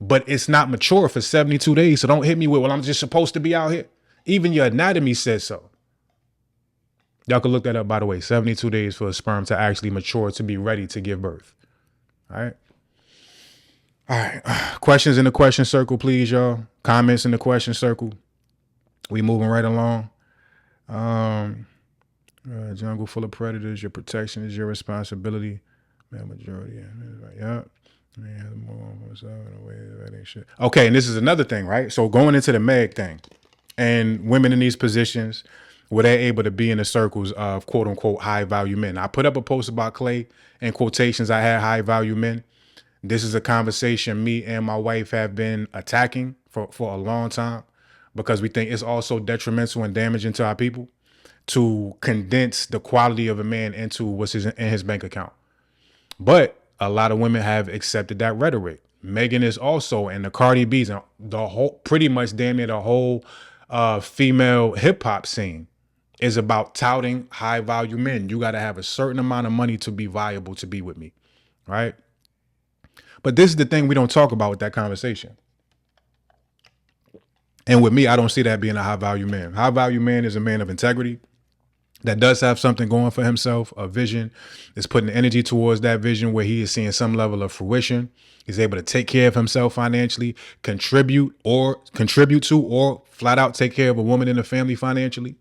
But it's not mature for 72 days. So don't hit me with, well, I'm just supposed to be out here. Even your anatomy says so. Y'all can look that up, by the way. 72 days for a sperm to actually mature to be ready to give birth. All right. All right. Questions in the question circle, please, y'all. Comments in the question circle. We moving right along. Jungle full of predators. Your protection is your responsibility. Man, majority. Yeah. Okay, and this is another thing, right? So going into the Meg thing, and women in these positions where they're able to be in the circles of quote unquote high value men. I put up a post about Clay in quotations. I had high value men. This is a conversation me and my wife have been attacking for a long time because we think it's also detrimental and damaging to our people to condense the quality of a man into what's in his bank account. But a lot of women have accepted that rhetoric. Megan is also, and the Cardi B's, and the whole, pretty much damn near the whole female hip hop scene is about touting high value men. You got to have a certain amount of money to be viable to be with me, right? But this is the thing we don't talk about with that conversation. And with me, I don't see that being a high value man. High value man is a man of integrity that does have something going for himself, a vision, is putting energy towards that vision where he is seeing some level of fruition. He's able to take care of himself financially, contribute to, or flat out take care of a woman in the family financially.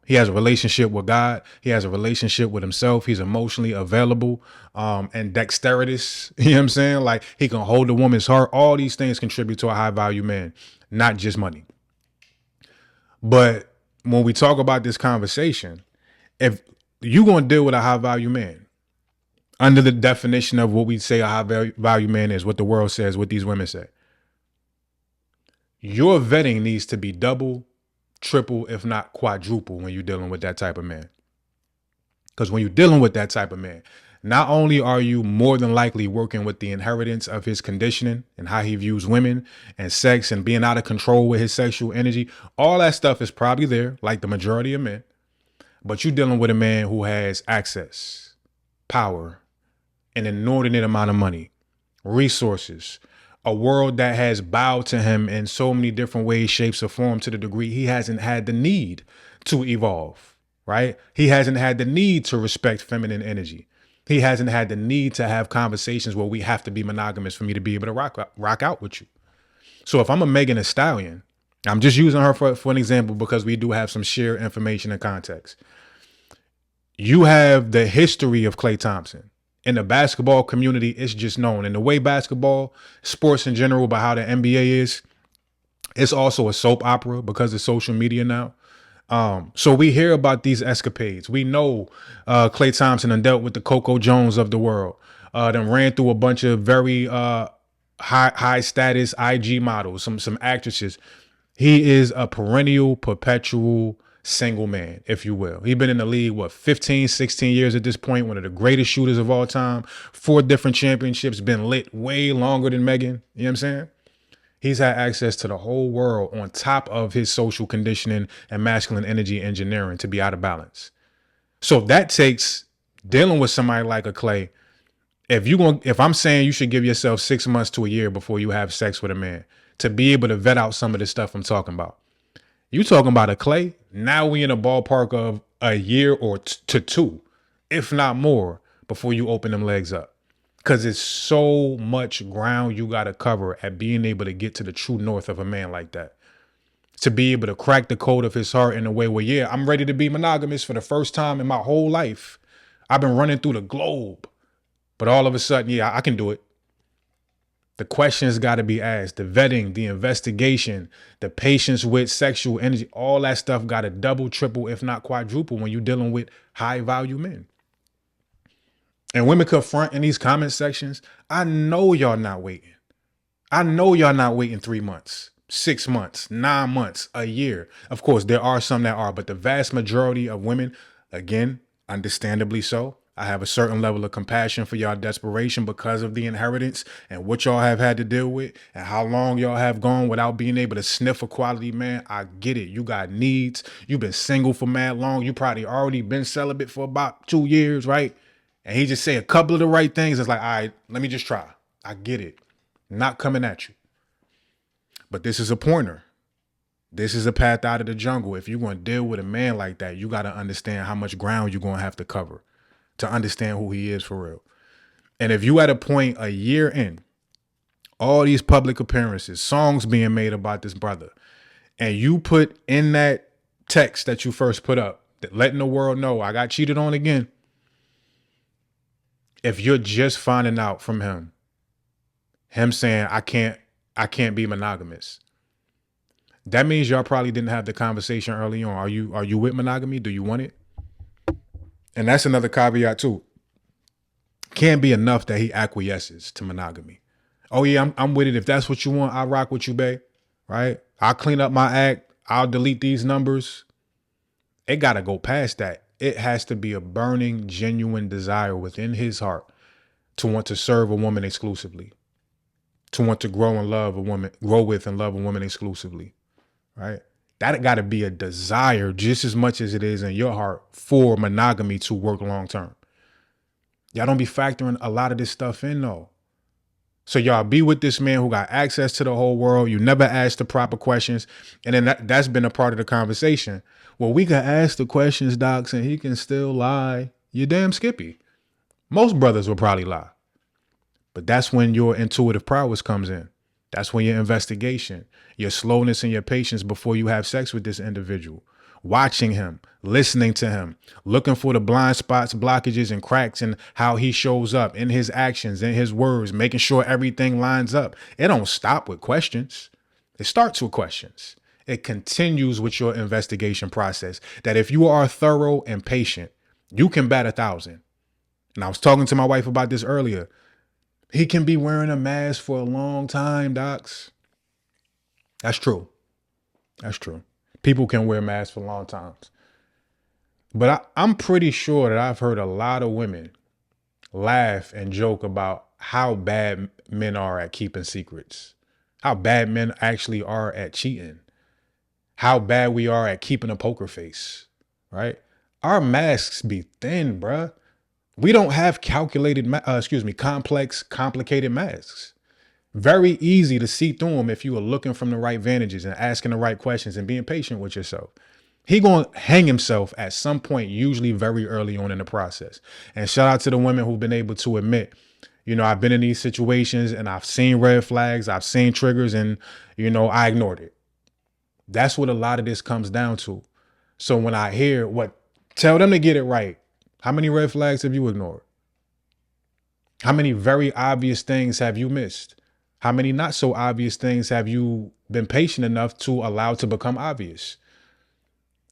He has a relationship with God. He has a relationship with himself. He's emotionally available, and dexterous. You know what I'm saying? Like he can hold a woman's heart. All these things contribute to a high value man, not just money. But when we talk about this conversation, if you're going to deal with a high value man under the definition of what we say a high value man is, what the world says, what these women say, your vetting needs to be double, triple, if not quadruple when you're dealing with that type of man. Because when you're dealing with that type of man, not only are you more than likely working with the inheritance of his conditioning and how he views women and sex and being out of control with his sexual energy, all that stuff is probably there, like the majority of men. But you're dealing with a man who has access, power, an inordinate amount of money, resources, a world that has bowed to him in so many different ways, shapes, or forms to the degree he hasn't had the need to evolve, right? He hasn't had the need to respect feminine energy. He hasn't had the need to have conversations where we have to be monogamous for me to be able to rock out with you. So if I'm a Megan Thee Stallion, I'm just using her for an example because we do have some shared information and context. You have the history of Klay Thompson. In the basketball community, it's just known. And the way basketball, sports in general, but how the NBA is, it's also a soap opera because of social media now. So we hear about these escapades. We know Klay Thompson and dealt with the Coco Jones of the world. Then ran through a bunch of very high status IG models, some actresses. He is a perennial, perpetual single man, if you will. He's been in the league, 15, 16 years at this point, one of the greatest shooters of all time, 4 different championships, been lit way longer than Megan. You know what I'm saying? He's had access to the whole world on top of his social conditioning and masculine energy engineering to be out of balance. So that takes dealing with somebody like a Klay. If I'm saying you should give yourself 6 months to a year before you have sex with a man to be able to vet out some of the stuff I'm talking about. You talking about a Klay? Now we in a ballpark of a year or to 2, if not more, before you open them legs up. Because it's so much ground you got to cover at being able to get to the true north of a man like that. To be able to crack the code of his heart in a way where, yeah, I'm ready to be monogamous for the first time in my whole life. I've been running through the globe. But all of a sudden, yeah, I can do it. The questions got to be asked, the vetting, the investigation, the patience with sexual energy, all that stuff got to double, triple, if not quadruple when you're dealing with high value men. And women confront in these comment sections, I know y'all not waiting. I know y'all not waiting 3 months, 6 months, 9 months, a year. Of course, there are some that are, but the vast majority of women, again, understandably so, I have a certain level of compassion for y'all desperation because of the inheritance and what y'all have had to deal with and how long y'all have gone without being able to sniff a quality man. I get it. You got needs. You've been single for mad long. You probably already been celibate for about 2 years, right? And he just say a couple of the right things. It's like, all right, let me just try. I get it. Not coming at you. But this is a pointer. This is a path out of the jungle. If you're going to deal with a man like that, you got to understand how much ground you're going to have to cover to understand who he is for real. And if you at a point a year in, all these public appearances, songs being made about this brother, and you put in that text that you first put up, that letting the world know I got cheated on again. If you're just finding out from him him saying, I can't be monogamous. That means y'all probably didn't have the conversation early on. Are you with monogamy? Do you want it? And that's another caveat too. Can't be enough that he acquiesces to monogamy. Oh yeah, I'm with it. If that's what you want, I'll rock with you, babe. Right? I'll clean up my act. I'll delete these numbers. It gotta go past that. It has to be a burning, genuine desire within his heart to want to serve a woman exclusively, to want to grow with and love a woman exclusively. Right? That got to be a desire just as much as it is in your heart for monogamy to work long term. Y'all don't be factoring a lot of this stuff in though. So y'all be with this man who got access to the whole world. You never ask the proper questions. And then that's been a part of the conversation. Well, we can ask the questions, docs, and he can still lie. You damn Skippy. Most brothers will probably lie. But that's when your intuitive prowess comes in. That's when your investigation, your slowness and your patience before you have sex with this individual, watching him, listening to him, looking for the blind spots, blockages, and cracks in how he shows up in his actions, in his words, making sure everything lines up. It don't stop with questions. It starts with questions. It continues with your investigation process that if you are thorough and patient, you can bat 1,000. And I was talking to my wife about this earlier. He can be wearing a mask for a long time, docs. That's true. That's true. People can wear masks for long times. But I'm pretty sure that I've heard a lot of women laugh and joke about how bad men are at keeping secrets, how bad men actually are at cheating, how bad we are at keeping a poker face, right? Our masks be thin, bruh. We don't have complex, complicated masks. Very easy to see through them if you are looking from the right vantages and asking the right questions and being patient with yourself. He gonna hang himself at some point, usually very early on in the process. And shout out to the women who've been able to admit, I've been in these situations and I've seen red flags, I've seen triggers, and I ignored it. That's what a lot of this comes down to. So when I hear tell them to get it right. How many red flags have you ignored? How many very obvious things have you missed? How many not so obvious things have you been patient enough to allow to become obvious?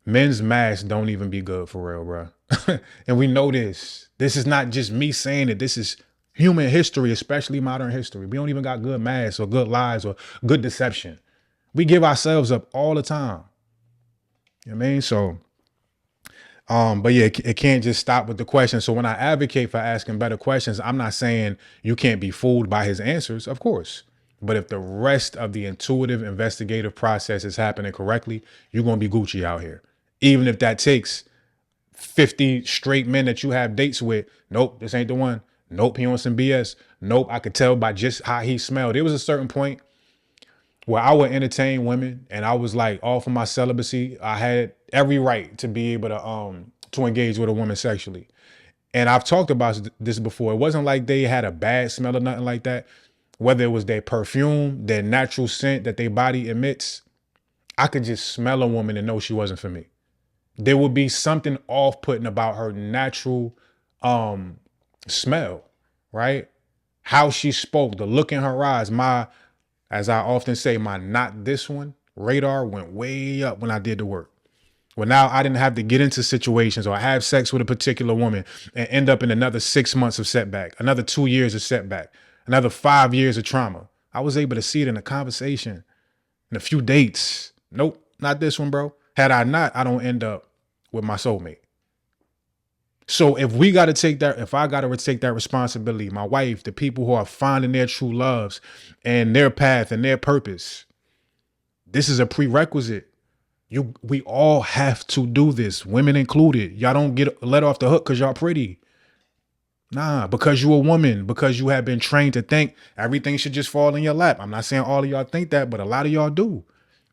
Men's masks don't even be good for real, bro. And we know this. This is not just me saying it. This is human history, especially modern history. We don't even got good masks or good lies or good deception. We give ourselves up all the time. You know what I mean? So, but yeah, it can't just stop with the questions. So when I advocate for asking better questions, I'm not saying you can't be fooled by his answers, of course. But if the rest of the intuitive investigative process is happening correctly, you're going to be Gucci out here. Even if that takes 50 straight men that you have dates with. Nope, this ain't the one. Nope, he on some BS. Nope, I could tell by just how he smelled. There was a certain point where I would entertain women and I was like all for my celibacy. I had every right to be able to engage with a woman sexually. And I've talked about this before. It wasn't like they had a bad smell or nothing like that. Whether it was their perfume, their natural scent that their body emits, I could just smell a woman and know she wasn't for me. There would be something off-putting about her natural smell, right? How she spoke, the look in her eyes, as I often say, my not this one radar went way up when I did the work. Well, now I didn't have to get into situations or have sex with a particular woman and end up in another 6 months of setback, another 2 years of setback, another 5 years of trauma. I was able to see it in a conversation, in a few dates. Nope, not this one, bro. Had I not, I don't end up with my soulmate. So if I got to take that responsibility, my wife, the people who are finding their true loves and their path and their purpose, this is a prerequisite. We all have to do this, women included. Y'all don't get let off the hook because y'all pretty. Nah, because you a woman, because you have been trained to think everything should just fall in your lap. I'm not saying all of y'all think that, but a lot of y'all do.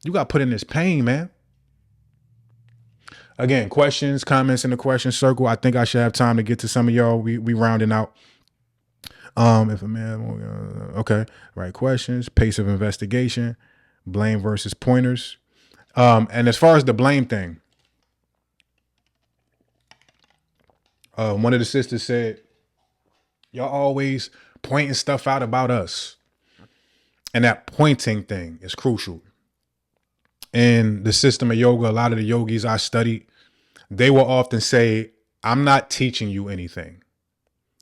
You got put in this pain, man. Again, questions, comments in the question circle. I think I should have time to get to some of y'all. We rounding out. If a man, okay, right questions, pace of investigation, blame versus pointers. And as far as the blame thing, one of the sisters said, y'all always pointing stuff out about us. And that pointing thing is crucial. In the system of yoga, a lot of the yogis I studied, they will often say, I'm not teaching you anything.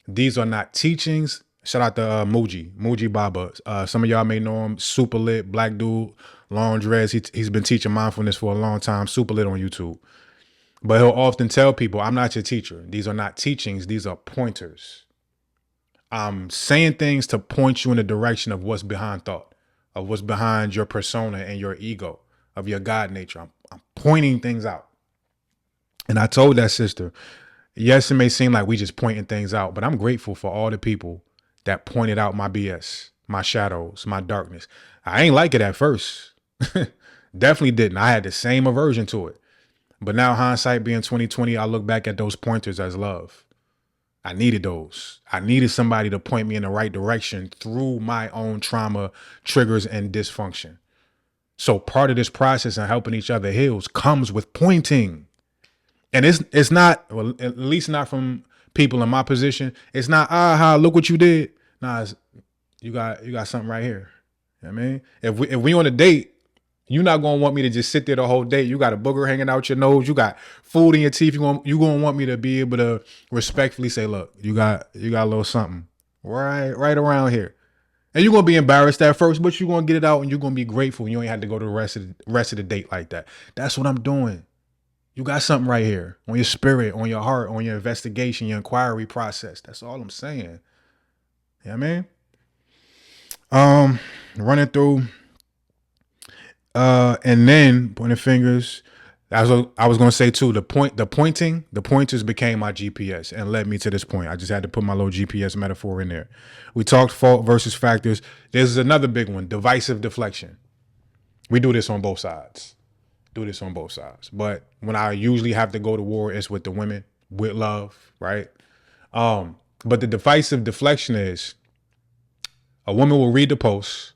These are not teachings. Shout out to Muji Baba. Some of y'all may know him. Super lit, black dude, long dreads. He's been teaching mindfulness for a long time. Super lit on YouTube. But he'll often tell people, I'm not your teacher. These are not teachings. These are pointers. I'm saying things to point you in the direction of what's behind thought, of what's behind your persona and your ego, of your God nature. I'm pointing things out. And I told that sister, yes, it may seem like we just pointing things out, but I'm grateful for all the people that pointed out my BS, my shadows, my darkness. I ain't like it at first. Definitely didn't. I had the same aversion to it. But now, hindsight being 2020, I look back at those pointers as love. I needed those. I needed somebody to point me in the right direction through my own trauma, triggers, and dysfunction. So part of this process and helping each other heal comes with pointing. And it's not, well, at least not from people in my position. It's not, look what you did. Nah, you got something right here. You know what I mean? If we on a date, you're not gonna want me to just sit there the whole day. You got a booger hanging out your nose. You got food in your teeth. You gonna want me to be able to respectfully say, look, you got a little something right around here, and you're gonna be embarrassed at first, but you're gonna get it out, and you're gonna be grateful. You ain't have to go to the rest of the date like that. That's what I'm doing. You got something right here on your spirit, on your heart, on your investigation, your inquiry process. That's all I'm saying. You know what I mean? Running through. And then pointing fingers. I was gonna say too, the pointers became my GPS and led me to this point. I just had to put my little GPS metaphor in there. We talked fault versus factors. There's another big one, divisive deflection. We do this on both sides. But when I usually have to go to war, it's with the women, with love, right? But the divisive deflection is a woman will read the post,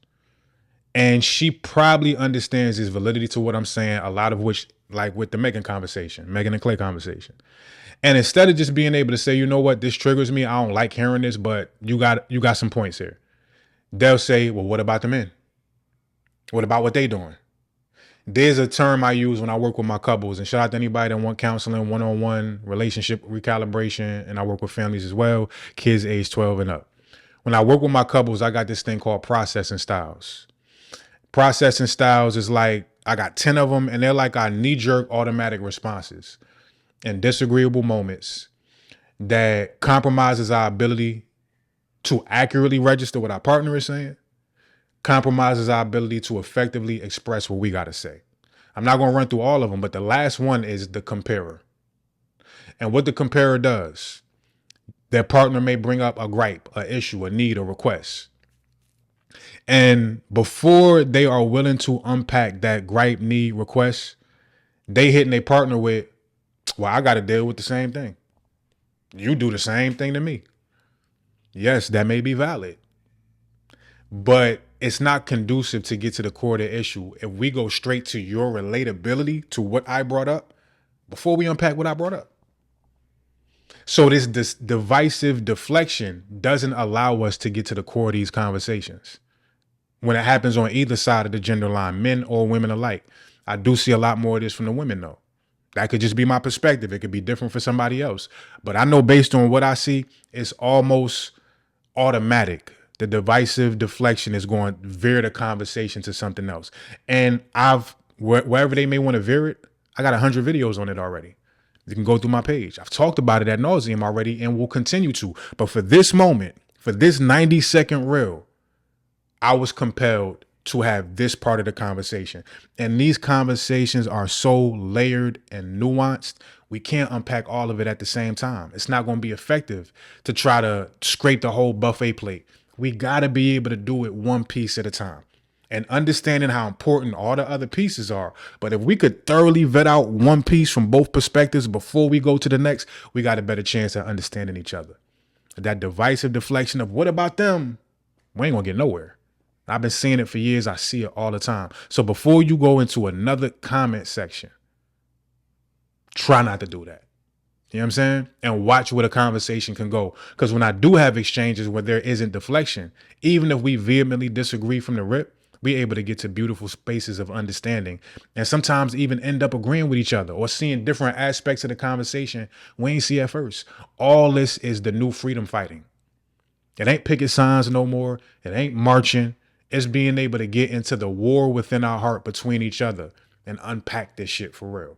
and she probably understands this validity to what I'm saying, a lot of which, like with the Megan and Clay conversation. And instead of just being able to say, you know what, this triggers me, I don't like hearing this, but you got some points here. They'll say, well, what about the men? What about what they doing? There's a term I use when I work with my couples, and shout out to anybody that want counseling, one-on-one relationship recalibration, and I work with families as well, kids age 12 and up. When I work with my couples, I got this thing called processing styles. Processing styles is like, I got 10 of them, and they're like our knee-jerk automatic responses in disagreeable moments that compromises our ability to accurately register what our partner is saying, compromises our ability to effectively express what we got to say. I'm not going to run through all of them, but the last one is the comparer. And what the comparer does, their partner may bring up a gripe, an issue, a need, a request. And before they are willing to unpack that gripe, need, request, they hitting their partner with, well, I got to deal with the same thing. You do the same thing to me. Yes, that may be valid, but it's not conducive to get to the core of the issue if we go straight to your relatability to what I brought up before we unpack what I brought up. So this divisive deflection doesn't allow us to get to the core of these conversations. When it happens on either side of the gender line, men or women alike. I do see a lot more of this from the women though. That could just be my perspective. It could be different for somebody else. But I know based on what I see, it's almost automatic. The divisive deflection is going to veer the conversation to something else. And wherever they may want to veer it, I got 100 videos on it already. You can go through my page. I've talked about it ad nauseum already and will continue to. But for this moment, for this 90-second reel, I was compelled to have this part of the conversation. And these conversations are so layered and nuanced, we can't unpack all of it at the same time. It's not going to be effective to try to scrape the whole buffet plate. We got to be able to do it one piece at a time and understanding how important all the other pieces are. But if we could thoroughly vet out one piece from both perspectives before we go to the next, we got a better chance at understanding each other. That divisive deflection of what about them? We ain't going to get nowhere. I've been seeing it for years. I see it all the time. So before you go into another comment section, try not to do that. You know what I'm saying? And watch where the conversation can go. Because when I do have exchanges where there isn't deflection, even if we vehemently disagree from the rip, we're able to get to beautiful spaces of understanding and sometimes even end up agreeing with each other or seeing different aspects of the conversation we ain't see at first. All this is the new freedom fighting. It ain't picket signs no more. It ain't marching. It's being able to get into the war within our heart between each other and unpack this shit for real.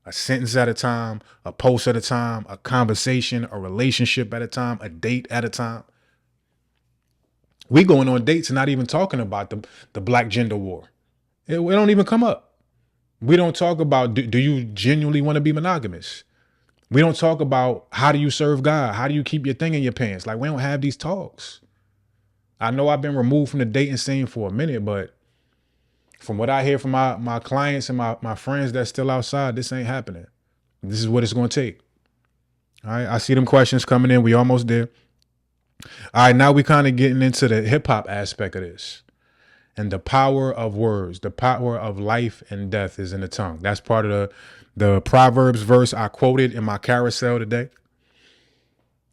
A sentence at a time, a post at a time, a conversation, a relationship at a time, a date at a time. We going on dates and not even talking about the black gender war. It don't even come up. We don't talk about, do you genuinely want to be monogamous? We don't talk about how do you serve God? How do you keep your thing in your pants? Like, we don't have these talks. I know I've been removed from the dating scene for a minute, but from what I hear from my clients and my friends that's still outside, this ain't happening. This is what it's going to take. All right. I see them questions coming in. We almost there. All right. Now we kind of getting into the hip hop aspect of this and the power of words, the power of life and death is in the tongue. That's part of the Proverbs verse I quoted in my carousel today.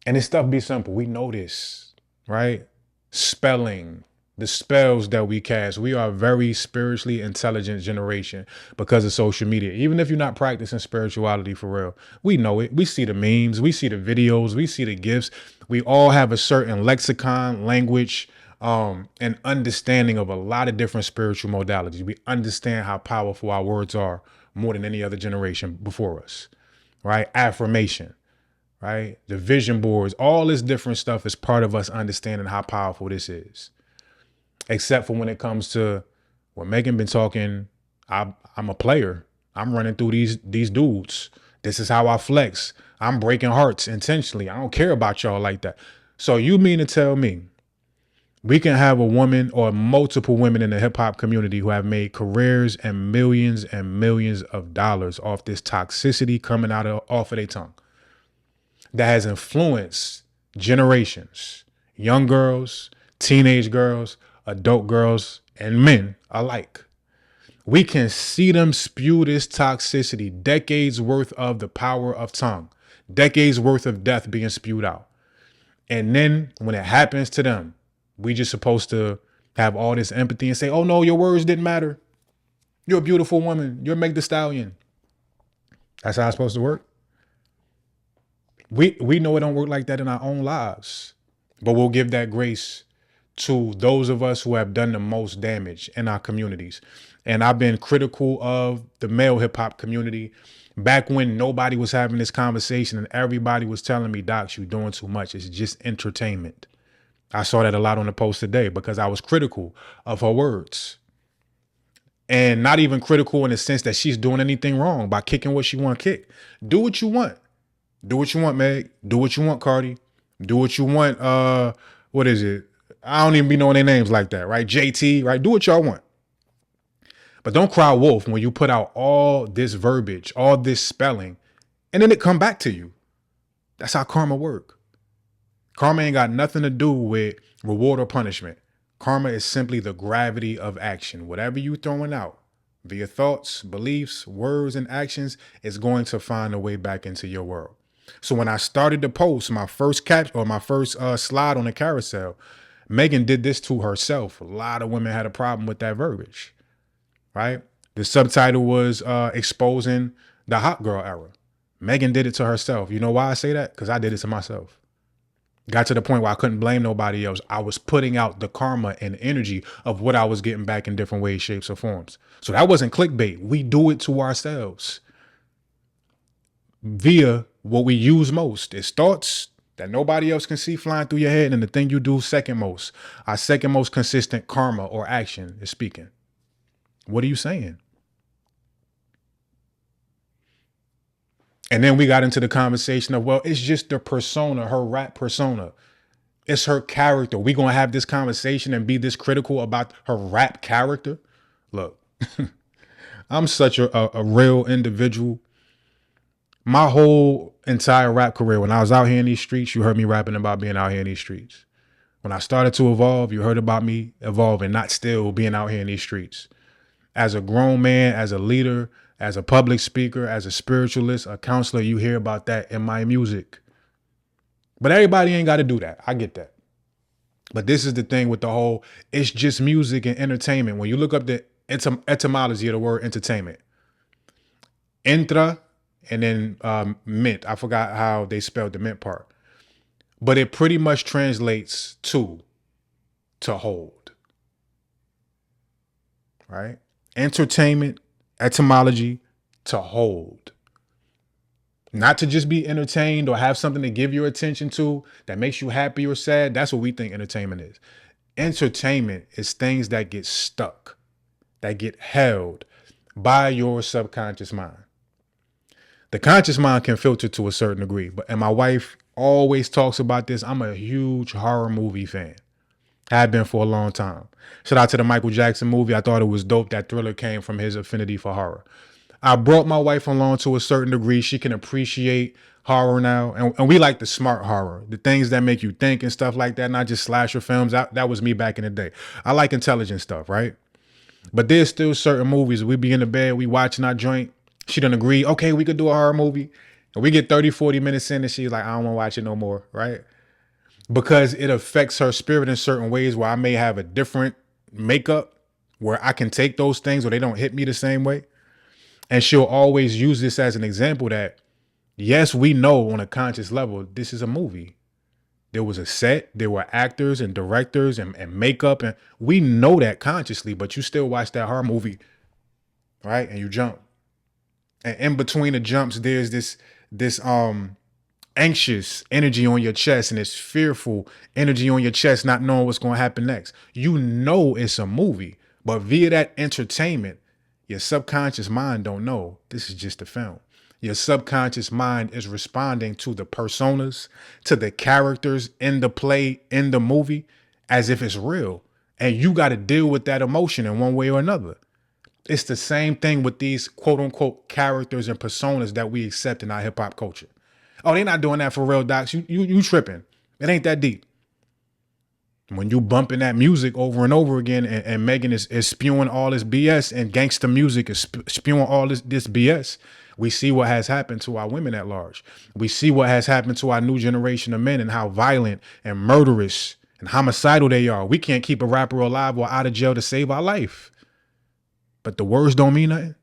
And this stuff be simple. We know this, right? Spelling, the spells that we cast. We are a very spiritually intelligent generation because of social media. Even if you're not practicing spirituality for real, we know it. We see the memes, we see the videos, we see the gifs. We all have a certain lexicon, language, and understanding of a lot of different spiritual modalities. We understand how powerful our words are more than any other generation before us, right? Affirmation, right? The vision boards, all this different stuff is part of us understanding how powerful this is. Except for when it comes to what Megan been talking, I'm a player. I'm running through these dudes. This is how I flex. I'm breaking hearts intentionally. I don't care about y'all like that. So you mean to tell me we can have a woman or multiple women in the hip hop community who have made careers and millions of dollars off this toxicity coming off of their tongue that has influenced generations, young girls, teenage girls, adult girls, and men alike. We can see them spew this toxicity, decades worth of the power of tongue, decades worth of death being spewed out. And then when it happens to them, we just supposed to have all this empathy and say, oh no, your words didn't matter. You're a beautiful woman. You're Meg Thee Stallion. That's how it's supposed to work. We know it don't work like that in our own lives, but we'll give that grace to those of us who have done the most damage in our communities. And I've been critical of the male hip hop community back when nobody was having this conversation and everybody was telling me, Doc, you're doing too much. It's just entertainment. I saw that a lot on the post today because I was critical of her words. And not even critical in the sense that she's doing anything wrong by kicking what she want to kick. Do what you want. Do what you want, Meg. Do what you want, Cardi. Do what you want. What is it? I don't even be knowing their names like that, right? JT, right? Do what y'all want. But don't cry wolf when you put out all this verbiage, all this spelling, and then it come back to you. That's how karma work. Karma ain't got nothing to do with reward or punishment. Karma is simply the gravity of action. Whatever you throwing out via thoughts, beliefs, words, and actions is going to find a way back into your world. So when I started the post, my first slide on the carousel, Megan did this to herself. A lot of women had a problem with that verbiage, right? The subtitle was exposing the hot girl era. Megan did it to herself. You know why I say that? Because I did it to myself. Got to the point where I couldn't blame nobody else. I was putting out the karma and energy of what I was getting back in different ways, shapes, or forms. So that wasn't clickbait. We do it to ourselves via what we use most. It's thoughts that nobody else can see flying through your head. And the thing you do second most, our second most consistent karma or action is speaking. What are you saying? And then we got into the conversation of, well, it's just the persona, her rap persona. It's her character. We going to have this conversation and be this critical about her rap character? Look, I'm such a real individual. My whole entire rap career, when I was out here in these streets, you heard me rapping about being out here in these streets. When I started to evolve, you heard about me evolving, not still being out here in these streets. As a grown man, as a leader, As a public speaker, as a spiritualist, a counselor, you hear about that in my music. But everybody ain't got to do that. I get that. But this is the thing with the whole, it's just music and entertainment. When you look up the etymology of the word entertainment, entra and then mint. I forgot how they spelled the mint part. But it pretty much translates to hold. Right? Entertainment, etymology, to hold. Not to just be entertained or have something to give your attention to that makes you happy or sad. That's what we think entertainment is. Entertainment is things that get stuck, that get held by your subconscious mind. The conscious mind can filter to a certain degree, and my wife always talks about this. I'm a huge horror movie fan. Have been for a long time. Shout out to the Michael Jackson movie. I thought it was dope. That Thriller came from his affinity for horror. I brought my wife along to a certain degree. She can appreciate horror now. And we like the smart horror, the things that make you think and stuff like that, not just slasher films. That was me back in the day. I like intelligent stuff, right? But there's still certain movies. We be in the bed, we watching our joint. She done agree, okay, we could do a horror movie. And we get 30, 40 minutes in and she's like, I don't want to watch it no more, right? Because it affects her spirit in certain ways where I may have a different makeup where I can take those things or they don't hit me the same way. And she'll always use this as an example that, yes, we know on a conscious level, this is a movie. There was a set, there were actors and directors and makeup, and we know that consciously, but you still watch that horror movie, right? And you jump. And in between the jumps, there's this anxious energy on your chest and this fearful energy on your chest, not knowing what's going to happen next. You know it's a movie, but via that entertainment, your subconscious mind don't know this is just a film. Your subconscious mind is responding to the personas, to the characters in the play, in the movie, as if it's real. And you got to deal with that emotion in one way or another. It's the same thing with these quote unquote characters and personas that we accept in our hip hop culture. Oh, they're not doing that for real, docs. You tripping. It ain't that deep. When you bumping that music over and over again and Megan is spewing all this BS and gangster music is spewing all this BS, we see what has happened to our women at large. We see what has happened to our new generation of men and how violent and murderous and homicidal they are. We can't keep a rapper alive or out of jail to save our life. But the words don't mean nothing.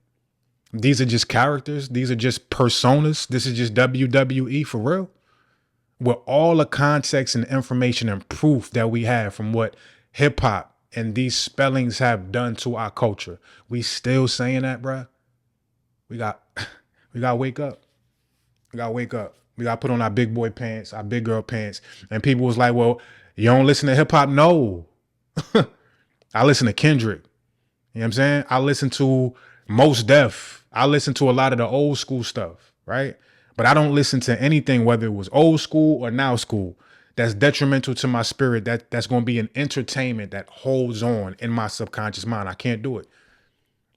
These are just characters. These are just personas. This is just WWE for real. With all the context and information and proof that we have from what hip hop and these spellings have done to our culture, we still saying that, bruh. We got to wake up. We got to wake up. We got to put on our big boy pants, our big girl pants. And people was like, well, you don't listen to hip hop? No. I listen to Kendrick. You know what I'm saying? I listen to Mos Def. I listen to a lot of the old school stuff, right? But I don't listen to anything, whether it was old school or now school, that's detrimental to my spirit, that's going to be an entertainment that holds on in my subconscious mind. I can't do it.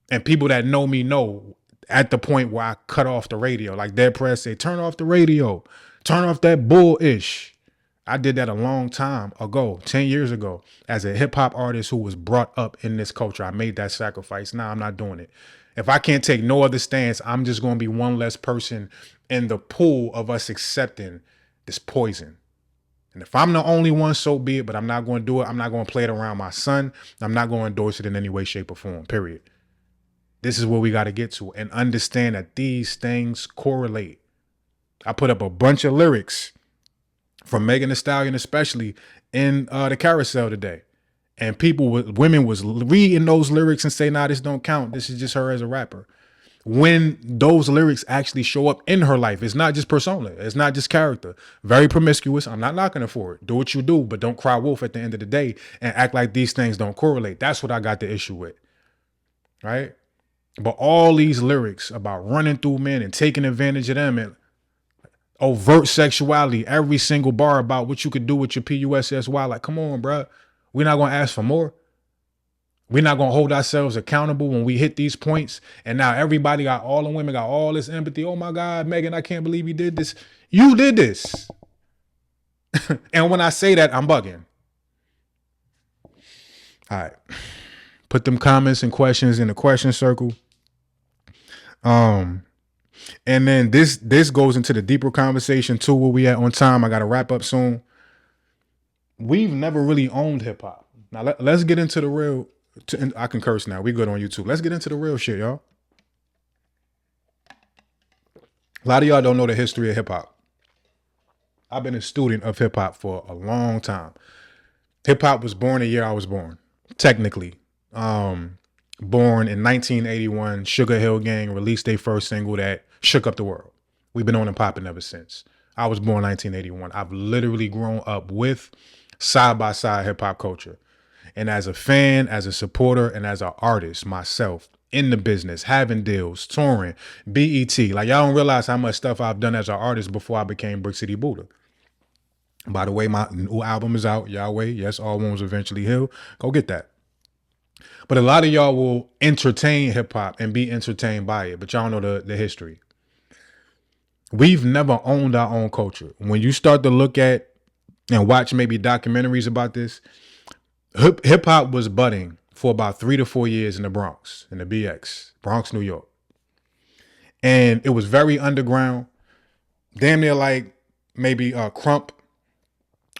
And people that know me know at the point where I cut off the radio, like Dead Press say, turn off the radio, turn off that bullish. I did that a long time ago, 10 years ago, as a hip hop artist who was brought up in this culture. I made that sacrifice. Now I'm not doing it. If I can't take no other stance, I'm just going to be one less person in the pool of us accepting this poison. And if I'm the only one, so be it, but I'm not going to do it. I'm not going to play it around my son. I'm not going to endorse it in any way, shape, or form, period. This is where we got to get to and understand that these things correlate. I put up a bunch of lyrics from Megan Thee Stallion, especially in the carousel today. And women was reading those lyrics and say, nah, this don't count. This is just her as a rapper. When those lyrics actually show up in her life, it's not just persona. It's not just character. Very promiscuous. I'm not knocking her for it. Do what you do, but don't cry wolf at the end of the day and act like these things don't correlate. That's what I got the issue with, right? But all these lyrics about running through men and taking advantage of them and overt sexuality, every single bar about what you could do with your PUSSY. Like, come on, bro. We're not going to ask for more. We're not going to hold ourselves accountable when we hit these points. And now everybody all the women got all this empathy. Oh my God, Megan, I can't believe you did this. You did this. And when I say that, I'm bugging. All right. Put them comments and questions in the question circle. Um, and then this goes into the deeper conversation too. Where we at on time? I got to wrap up soon. We've never really owned hip hop. Now let's get into the real. I can curse now. We good on YouTube. Let's get into the real shit, y'all. A lot of y'all don't know the history of hip hop. I've been a student of hip hop for a long time. Hip hop was born the year I was born, technically. Born in 1981, Sugar Hill Gang released their first single that shook up the world. We've been on and popping ever since. I was born 1981. I've literally grown up with side-by-side hip-hop culture. And as a fan, as a supporter, and as an artist myself, in the business, having deals, touring, BET. Like, y'all don't realize how much stuff I've done as an artist before I became Brick City Buddha. By the way, my new album is out, Yahweh. Yes, all wounds eventually heal. Go get that. But a lot of y'all will entertain hip hop and be entertained by it, but y'all know the history. We've never owned our own culture. When you start to look at and watch maybe documentaries about this, hip hop was budding for about 3 to 4 years in the Bronx, in the BX, Bronx, New York. And it was very underground, damn near like maybe Crump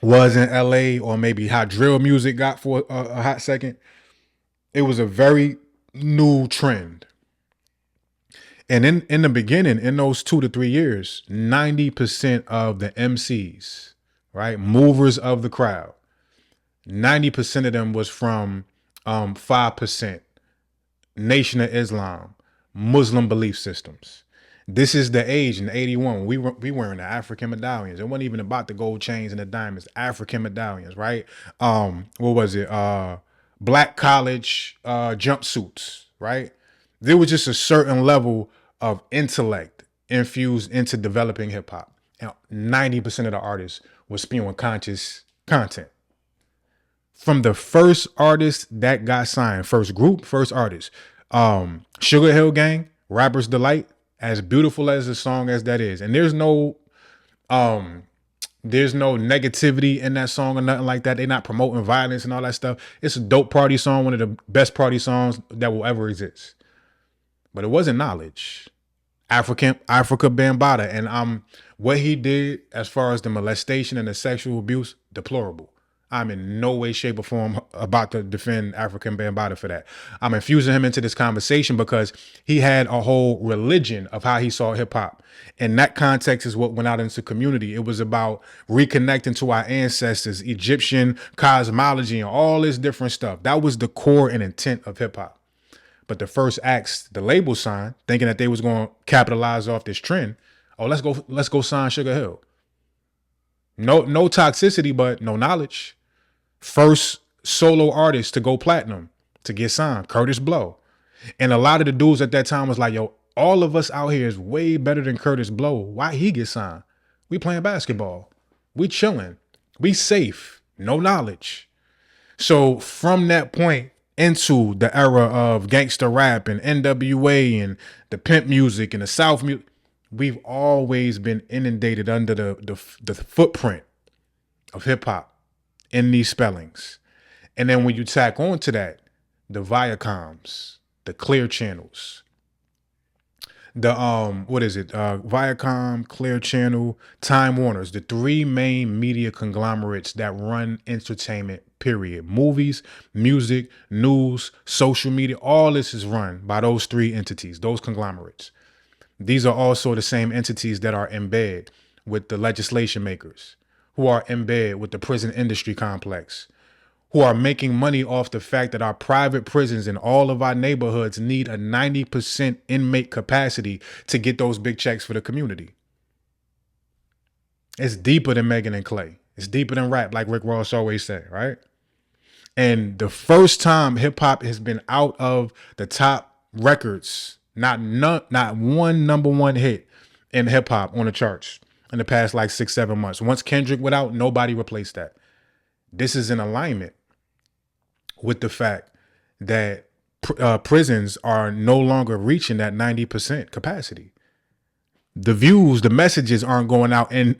was in LA, or maybe how drill music got for a hot second. It was a very new trend. And in the beginning, in those 2 to 3 years, 90% of the MCs, right, movers of the crowd, 90% of them was from 5% Nation of Islam, Muslim belief systems. This is the age in 81 we wearing the African medallions. It wasn't even about the gold chains and the diamonds. African medallions, right? What was it? Black college jumpsuits, right? There was just a certain level of intellect infused into developing hip hop. And 90% of the artists were spewing conscious content. From the first artist that got signed, first group, first artist, Sugar Hill Gang, Rapper's Delight, as beautiful as a song as that is. And there's no negativity in that song or nothing like that. They're not promoting violence and all that stuff. It's a dope party song, one of the best party songs that will ever exist. But it wasn't knowledge. Africa Bambaataa, and what he did as far as the molestation and the sexual abuse, deplorable. I'm in no way, shape, or form about to defend Africa Bambaataa for that. I'm infusing him into this conversation because he had a whole religion of how he saw hip hop. And that context is what went out into community. It was about reconnecting to our ancestors, Egyptian cosmology, and all this different stuff. That was the core and intent of hip hop. But the first acts, the label signed, thinking that they was going to capitalize off this trend. Oh, let's go sign Sugar Hill. No toxicity, but no knowledge. First solo artist to go platinum, to get signed, Kurtis Blow. And a lot of the dudes at that time was like, yo, all of us out here is way better than Kurtis Blow. Why he get signed? We playing basketball. We chilling. We safe. No knowledge. So from that point into the era of gangster rap and NWA and the pimp music and the South music, we've always been inundated under the footprint of hip hop in these spellings. And then when you tack on to that, the Viacoms, the Clear Channels, the Viacom, Clear Channel, Time Warners, the three main media conglomerates that run entertainment, period. Movies, music, news, social media, all this is run by those three entities, those conglomerates. These are also the same entities that are in bed with the legislation makers, who are in bed with the prison industry complex, who are making money off the fact that our private prisons in all of our neighborhoods need a 90% inmate capacity to get those big checks for the community. It's deeper than Megan and Clay. It's deeper than rap, like Rick Ross always said, right? And the first time hip hop has been out of the top records, not one number one hit in hip hop on the charts in the past like 6-7 months. Once Kendrick went out, nobody replaced that. This is in alignment with the fact that prisons are no longer reaching that 90% capacity. The views, the messages aren't going out, and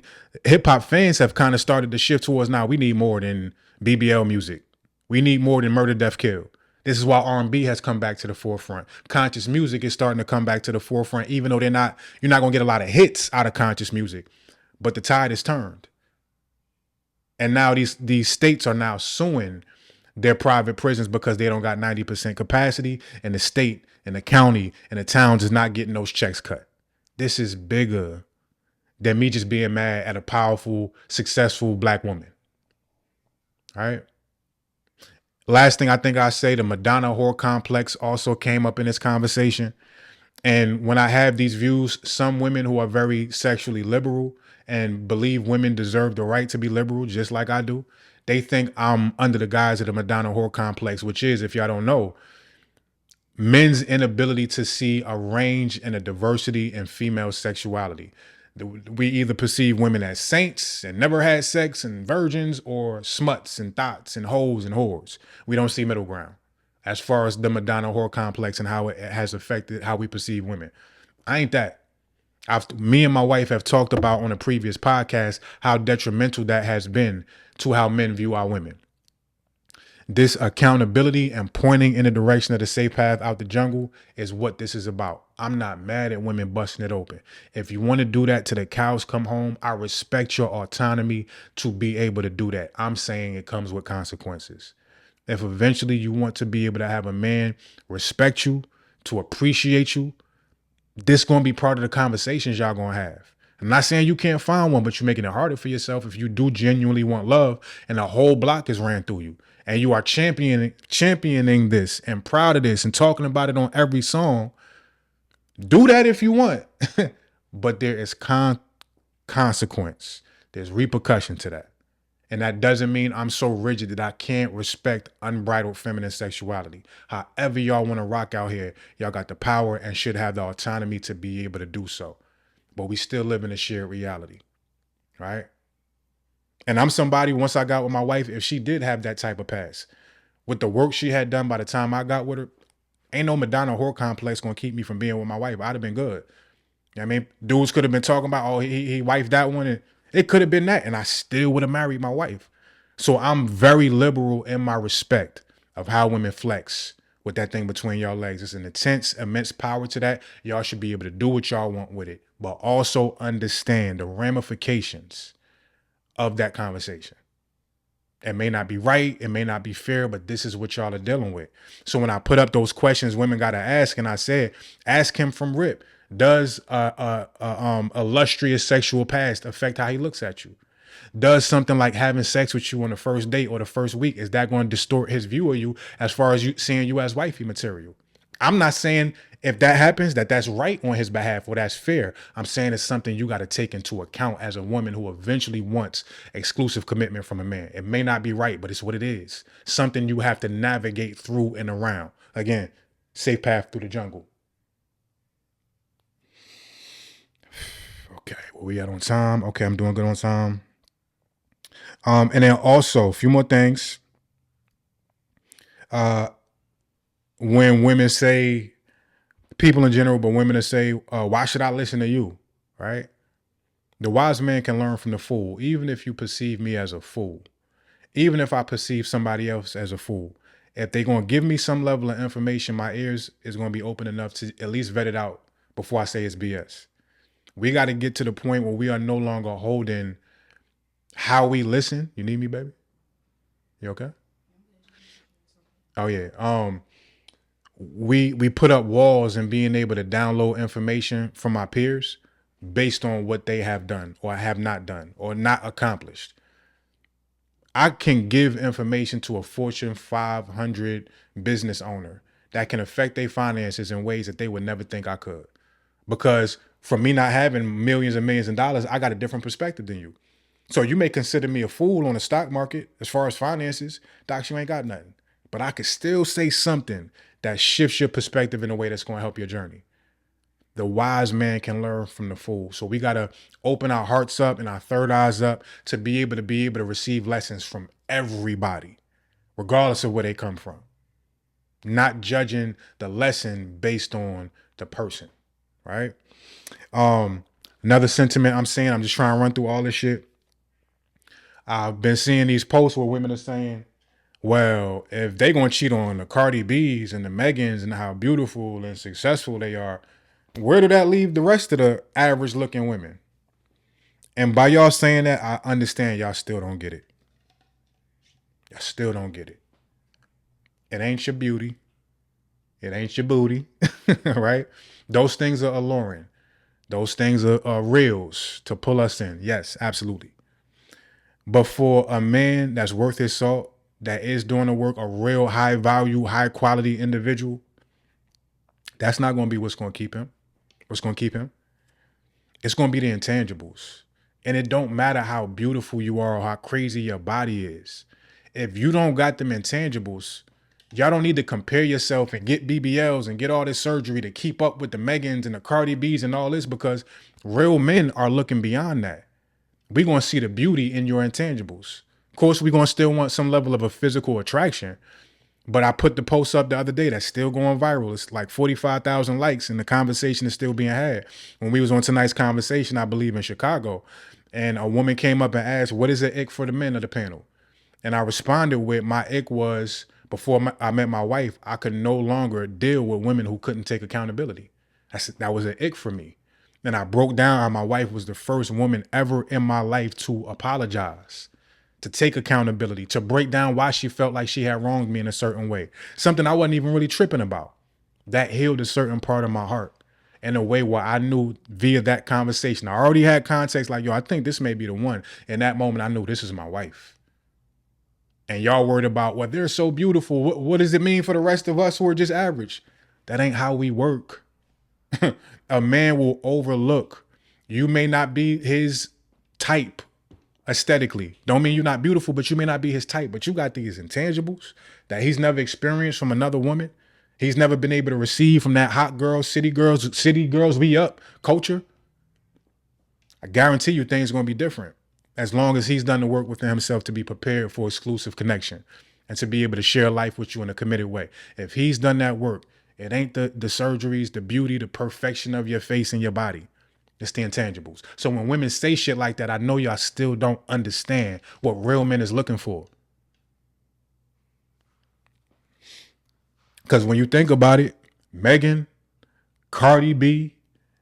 hip hop fans have kind of started to shift towards, now we need more than BBL music. We need more than Murder, Death, Kill. This is why R&B has come back to the forefront. Conscious music is starting to come back to the forefront, even though you're not going to get a lot of hits out of conscious music, but the tide has turned. And now these states are now suing their private prisons because they don't got 90% capacity, and the state and the county and the towns is not getting those checks cut. This is bigger than me just being mad at a powerful, successful black woman. All right. Last thing I think I say, the Madonna whore complex also came up in this conversation. And when I have these views, some women who are very sexually liberal and believe women deserve the right to be liberal, just like I do, they think I'm under the guise of the Madonna whore complex, which is, if y'all don't know, men's inability to see a range and a diversity in female sexuality. We either perceive women as saints and never had sex and virgins, or smuts and thots and hoes and whores. We don't see middle ground as far as the Madonna whore complex and how it has affected how we perceive women. I ain't that. Me and my wife have talked about on a previous podcast how detrimental that has been to how men view our women. This accountability and pointing in the direction of the safe path out the jungle is what this is about. I'm not mad at women busting it open. If you want to do that till the cows come home, I respect your autonomy to be able to do that. I'm saying it comes with consequences. If eventually you want to be able to have a man respect you, to appreciate you, this going to be part of the conversations y'all going to have. I'm not saying you can't find one, but you're making it harder for yourself if you do genuinely want love and the whole block is ran through you. And you are championing this and proud of this and talking about it on every song. Do that if you want. But there is consequence. There's repercussion to that. And that doesn't mean I'm so rigid that I can't respect unbridled feminine sexuality. However y'all want to rock out here, y'all got the power and should have the autonomy to be able to do so. But we still live in a shared reality, right? And I'm somebody, once I got with my wife, if she did have that type of past, with the work she had done by the time I got with her, ain't no Madonna whore complex gonna keep me from being with my wife. I'd have been good. You know what I mean? Dudes could have been talking about, oh, he wifed that one, and it could have been that, and I still would have married my wife. So I'm very liberal in my respect of how women flex with that thing between y'all legs. It's an intense, immense power to that. Y'all should be able to do what y'all want with it, but also understand the ramifications of that conversation. It may not be right, it may not be fair, but this is what y'all are dealing with. So when I put up those questions women got to ask, and I said, ask him from rip, does illustrious sexual past affect how he looks at you? Does something like having sex with you on the first date or the first week, is that going to distort his view of you as far as you seeing you as wifey material? I'm not saying if that happens that's right on his behalf or that's fair. I'm saying it's something you got to take into account as a woman who eventually wants exclusive commitment from a man. It may not be right, but it's what it is. Something you have to navigate through and around. Again, safe path through the jungle. Okay, where we at on time? Okay, I'm doing good on time. And then also a few more things. When women say, people in general, but women that say, why should I listen to you? Right? The wise man can learn from the fool, even if you perceive me as a fool. Even if I perceive somebody else as a fool. If they're going to give me some level of information, my ears is going to be open enough to at least vet it out before I say it's BS. We got to get to the point where we are no longer holding how we listen. You need me, baby? You okay? Oh yeah. We put up walls and being able to download information from our peers based on what they have done or have not done or not accomplished. I can give information to a Fortune 500 business owner that can affect their finances in ways that they would never think I could. Because from me not having millions and millions of dollars, I got a different perspective than you. So you may consider me a fool on the stock market as far as finances. Doc, you ain't got nothing. But I could still say something that shifts your perspective in a way that's going to help your journey. The wise man can learn from the fool. So we got to open our hearts up and our third eyes up to be able to receive lessons from everybody, regardless of where they come from. Not judging the lesson based on the person, right? Another sentiment I'm saying, I'm just trying to run through all this shit. I've been seeing these posts where women are saying, Well, if they gonna cheat on the Cardi B's and the Megans and how beautiful and successful they are, where did that leave the rest of the average looking women? And by y'all saying that, I understand y'all still don't get it. Y'all still don't get it. It ain't your beauty. It ain't your booty, right? Those things are alluring. Those things are reels to pull us in. Yes, absolutely. But for a man that's worth his salt, that is doing the work, a real high value, high quality individual, that's not going to be what's going to keep him. What's going to keep him? It's going to be the intangibles. And it don't matter how beautiful you are or how crazy your body is. If you don't got them intangibles, y'all don't need to compare yourself and get BBLs and get all this surgery to keep up with the Megans and the Cardi B's and all this, because real men are looking beyond that. We're going to see the beauty in your intangibles. Of course, we're going to still want some level of a physical attraction. But I put the post up the other day that's still going viral. It's like 45,000 likes and the conversation is still being had. When we was on tonight's conversation, I believe in Chicago, and a woman came up and asked, what is the ick for the men of the panel? And I responded with, my ick was, before I met my wife, I could no longer deal with women who couldn't take accountability. That was an ick for me. And I broke down how my wife was the first woman ever in my life to apologize, to take accountability, to break down why she felt like she had wronged me in a certain way. Something I wasn't even really tripping about. That healed a certain part of my heart in a way where I knew via that conversation. I already had context like, yo, I think this may be the one. In that moment, I knew this is my wife. And y'all worried about, well, they're so beautiful. What does it mean for the rest of us who are just average? That ain't how we work. A man will overlook. You may not be his type aesthetically. Don't mean you're not beautiful, but you may not be his type. But you got these intangibles that he's never experienced from another woman. He's never been able to receive from that hot girl, city girls be up culture. I guarantee you things are going to be different as long as he's done the work within himself to be prepared for exclusive connection and to be able to share life with you in a committed way. If he's done that work, it ain't the surgeries, the beauty, the perfection of your face and your body. It's the intangibles. So when women say shit like that, I know y'all still don't understand what real men is looking for. Because when you think about it, Megan, Cardi B,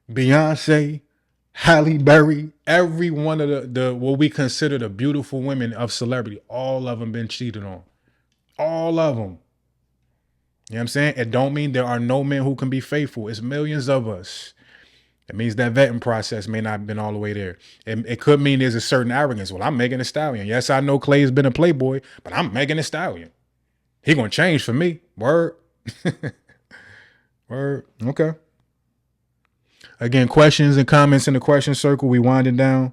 Beyonce, Halle Berry, every one of the what we consider the beautiful women of celebrity, all of them been cheated on. All of them. You know what I'm saying? It don't mean there are no men who can be faithful. It's millions of us. It means that vetting process may not have been all the way there. It could mean there's a certain arrogance. Well, I'm Megan Thee Stallion. Yes, I know Clay's been a playboy, but I'm Megan Thee Stallion. He gonna change for me. Word. Word. Okay. Again, questions and comments in the question circle. We winding down.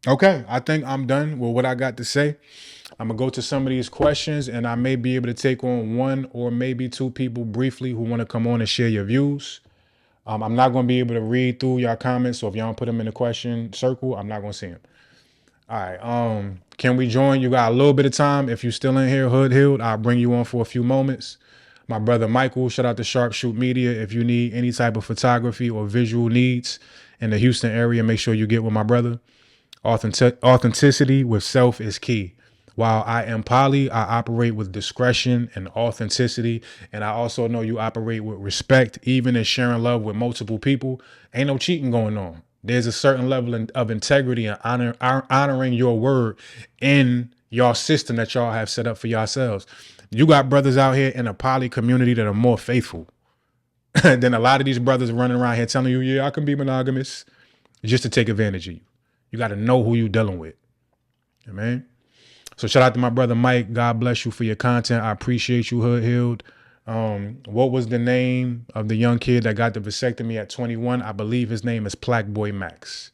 Okay, I think I'm done with what I got to say. I'm gonna go to some of these questions, and I may be able to take on one or maybe two people briefly who want to come on and share your views. I'm not gonna be able to read through your comments, so if y'all don't put them in the question circle, I'm not gonna see them. All right. Can we join? You got a little bit of time. If you're still in here, Hood Hill, I'll bring you on for a few moments. My brother Michael, shout out to Sharpshoot Media. If you need any type of photography or visual needs in the Houston area, make sure you get with my brother. Authenticity with self is key. While I am poly, I operate with discretion and authenticity. And I also know you operate with respect, even in sharing love with multiple people. Ain't no cheating going on. There's a certain level of integrity and honoring your word in your system that y'all have set up for yourselves. You got brothers out here in a poly community that are more faithful than a lot of these brothers running around here telling you, yeah, I can be monogamous, just to take advantage of you. You got to know who you dealing with. Amen. So shout out to my brother Mike. God bless you for your content. I appreciate you, Hood Healed. What was the name of the young kid that got the vasectomy at 21? I believe his name is Plaque Boy Max.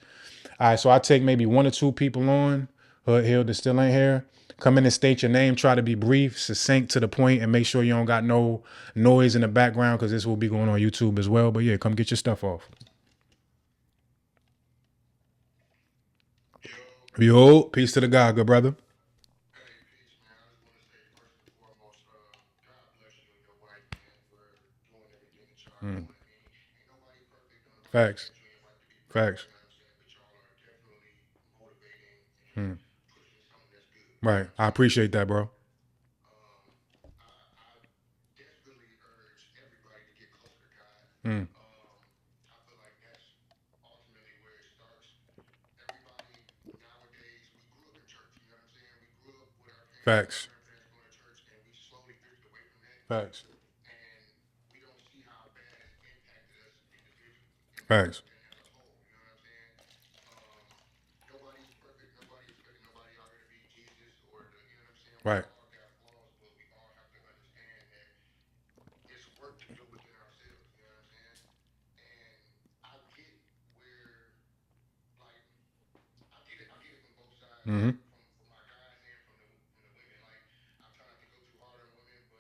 All right, so I take maybe one or two people on. Hood Healed that still ain't here. Come in and state your name. Try to be brief, succinct, to the point, and make sure you don't got no noise in the background, because this will be going on YouTube as well. But yeah, come get your stuff off. Yo, peace to the God, good brother. Facts. Facts. Right. I appreciate that, bro. Mm. Facts. Facts. Facts. Right. Mm-hmm.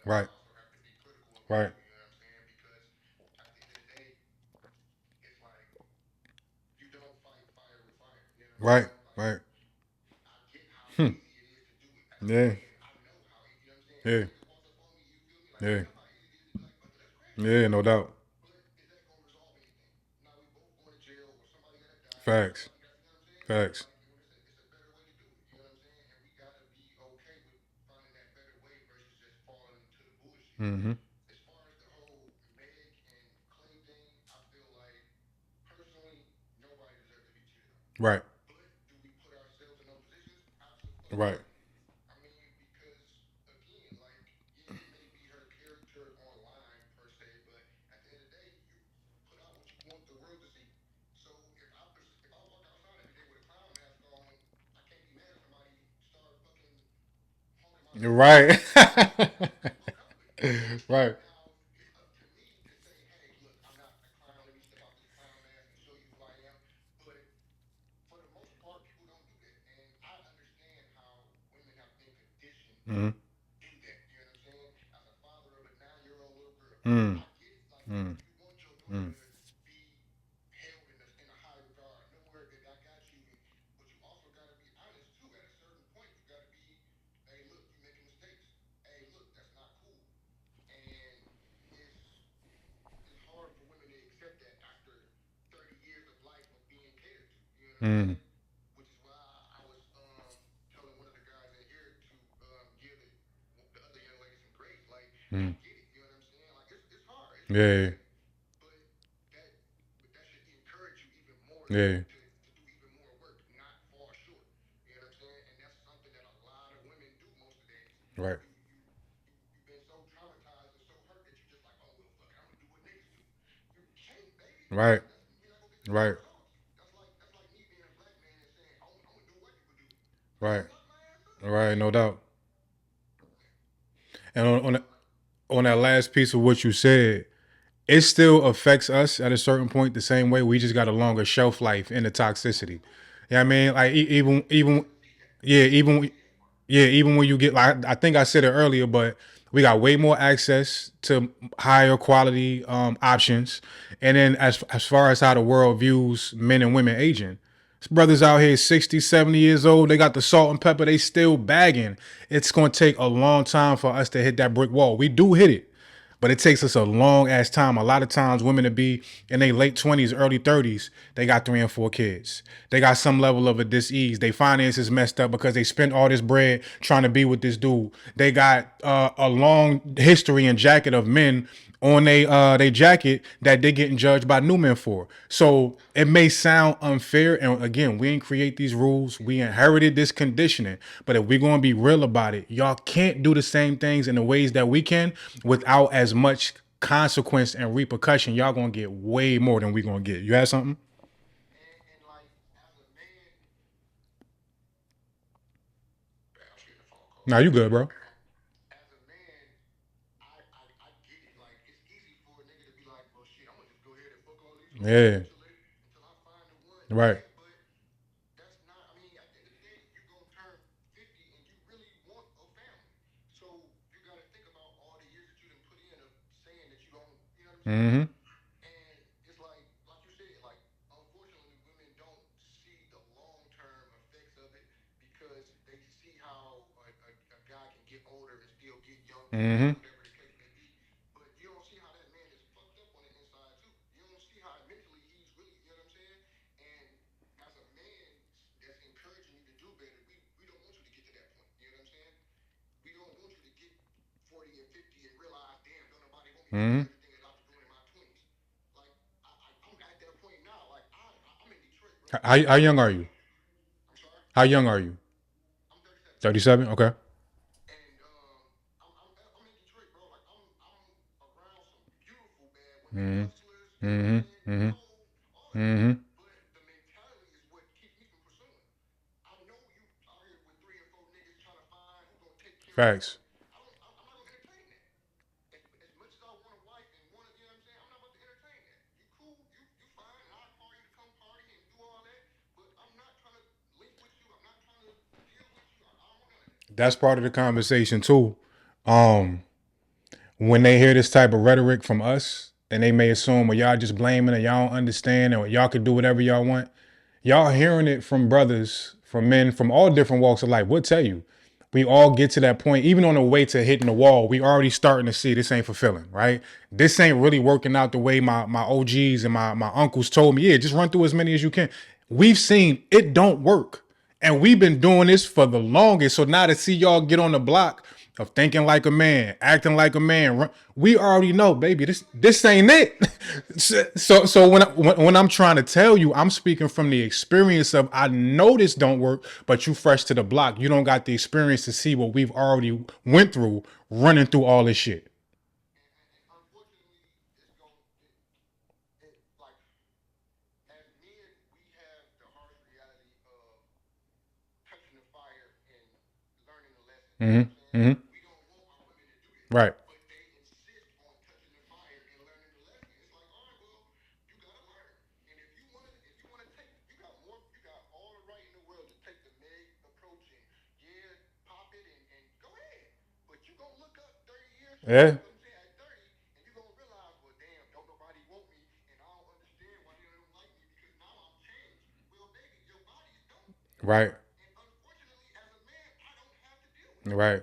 Right. Right. Right. Right. Hmm. Yeah. Yeah. Yeah. Yeah. No doubt. Facts. Facts. Mm-hmm. Right. Right. Right. Right. Mm-hmm. Mm. Mm. Mm. Mm. Mm. Yeah. Yeah. Right. Right. Right. Right. Right. No doubt. And on that last piece of what you said, it still affects us at a certain point the same way. We just got a longer shelf life in the toxicity. Yeah, I mean, like even yeah, even when you get like I think I said it earlier, but we got way more access to higher quality options, and then as far as how the world views men and women aging. This brothers out here 60, 70 years old. They got the salt and pepper. They still bagging. It's going to take a long time for us to hit that brick wall. We do hit it, but it takes us a long ass time. A lot of times, women to be in their late 20s, early 30s, they got 3 and 4 kids. They got some level of a dis-ease. They finances messed up because they spent all this bread trying to be with this dude. They got a long history and jacket of men on they jacket that they getting judged by new men for. So it may sound unfair, and again, we didn't create these rules. We inherited this conditioning. But if we're gonna be real about it, y'all can't do the same things in the ways that we can without as much consequence and repercussion. Y'all gonna get way more than we gonna get. You have something? Nah, you good, bro. Yeah. Right. Mm-hmm. Mm-hmm. Mm-hmm. How young are you? How young are you? 37. Okay. Mm-hmm. Mm-hmm. Mm-hmm. Mm-hmm. Facts. That's part of the conversation too. Um, when they hear this type of rhetoric from us, and they may assume, well, y'all just blaming, or y'all don't understand, or y'all can do whatever y'all want. Y'all hearing it from brothers, from men, from all different walks of life. We'll tell you, we all get to that point. Even on the way to hitting the wall, we already starting to see this ain't fulfilling, right? This ain't really working out the way my OGs and my uncles told me. Yeah, just run through as many as you can. We've seen it don't work. And we've been doing this for the longest. So now to see y'all get on the block of thinking like a man, acting like a man, we already know, baby, this ain't it. So when I'm trying to tell you, I'm speaking from the experience of I know this don't work, but you fresh to the block. You don't got the experience to see what we've already went through running through all this shit. Mm-hmm. Mm-hmm. Right. Yeah. Right. Right.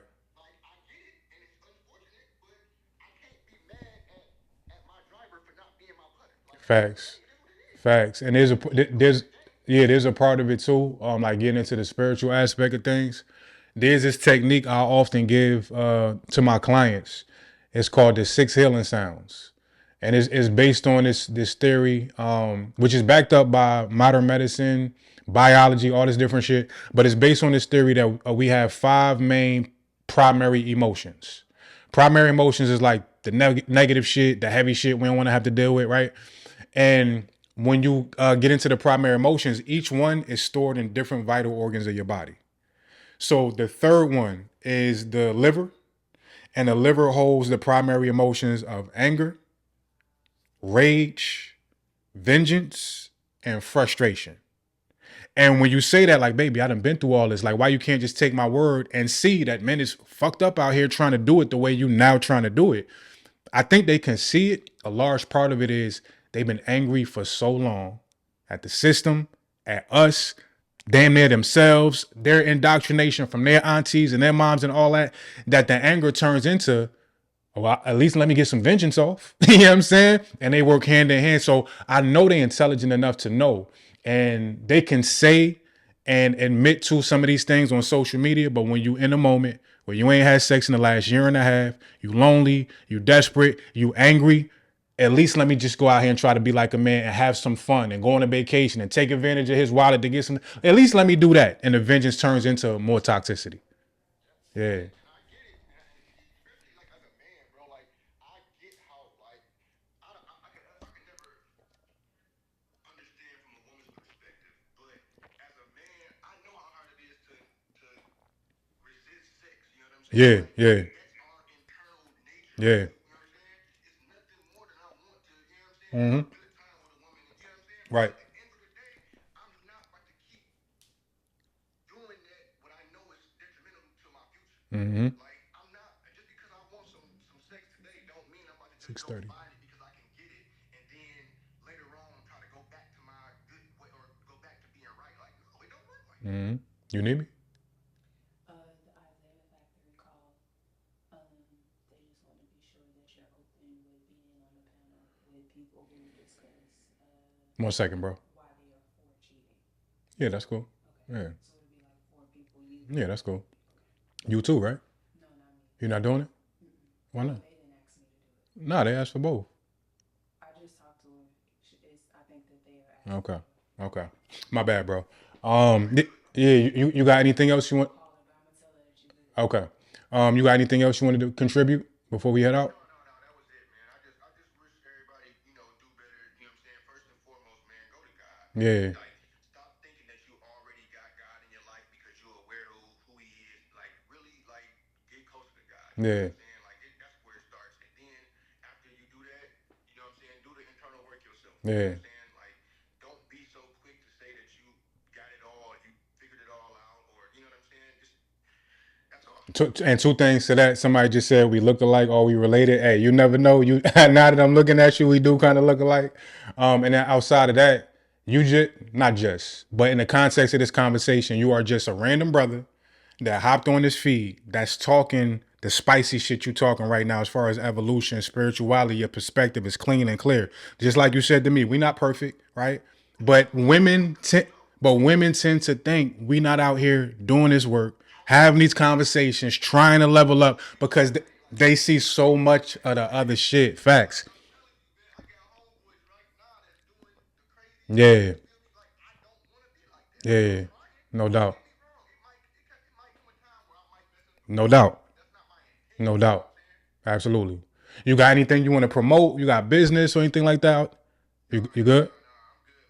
Facts. Facts. And there's a part of it too. Like getting into the spiritual aspect of things. There's this technique I often give to my clients. It's called the six healing sounds, and it's based on this theory, which is backed up by modern medicine, biology, all this different shit. But it's based on this theory that we have five main primary emotions. Primary emotions is like the negative shit, the heavy shit we don't want to have to deal with, right? And when you get into the primary emotions, each one is stored in different vital organs of your body. So the third one is the liver, and the liver holds the primary emotions of anger, rage, vengeance, and frustration. And when you say that, like, baby, I done been through all this. Like, why you can't just take my word and see that men is fucked up out here trying to do it the way you now trying to do it? I think they can see it. A large part of it is they've been angry for so long at the system, at us, damn near themselves, their indoctrination from their aunties and their moms and all that, that the anger turns into, well, at least let me get some vengeance off. You know what I'm saying? And they work hand in hand. So I know they're intelligent enough to know. And they can say and admit to some of these things on social media, but when you in a moment where you ain't had sex in the last year and a half, you lonely, you desperate, you angry, at least let me just go out here and try to be like a man and have some fun and go on a vacation and take advantage of his wallet to get some. At least let me do that. And the vengeance turns into more toxicity. Yeah. Yeah. Yeah. Yeah. Mm-hmm. Right. Mm-hmm. 6:30. Mm-hmm. You need me? One second, bro. Yeah, that's cool. Yeah. Yeah, that's cool. You too, right? You're not doing it? Why not? No, they asked for both. I just talked to him. I think that they are asking. Okay. Okay. My bad, bro. Yeah, you got anything else you want? Call her, but I'm gonna tell her that you good. Okay. You got anything else you wanted to contribute before we head out? That was it, man. I just wish everybody, do better. You know what I'm saying? First and foremost, man, go to God. Yeah. Like, stop thinking that you already got God in your life because you're aware of who He is. Like, really, like, get closer to God. You know Yeah. what I'm saying? Like, that's where it starts. And then after you do that, you know what I'm saying? Do the internal work yourself. You know Yeah. what I'm saying? Like, don't be so quick to say that you got it all, you figured it all out, or you know what I'm saying? Just that's all. And two things to that. Somebody just said we look alike or we related. Hey, you never know. You now that I'm looking at you, we do kind of look alike. And then outside of that, you just not just, but in the context of this conversation, you are just a random brother that hopped on this feed that's talking the spicy shit you talking right now as far as evolution, spirituality, your perspective is clean and clear. Just like you said to me, we not perfect, right? But women tend to think we not out here doing this work, having these conversations, trying to level up because they see so much of the other shit. Facts. I'm telling you, man, I got homeboys right now that's doing the craziest shit. Yeah. You feel me? Like I don't want to be like that. I'm not Yeah. trying. No Don't doubt. get me wrong. It might come a time where I might mess up the No relationship, doubt. but that's not my No intention. You know doubt. what I'm saying? Absolutely. You got anything you want to promote? You got business or anything like that? You good? I'm good, All man.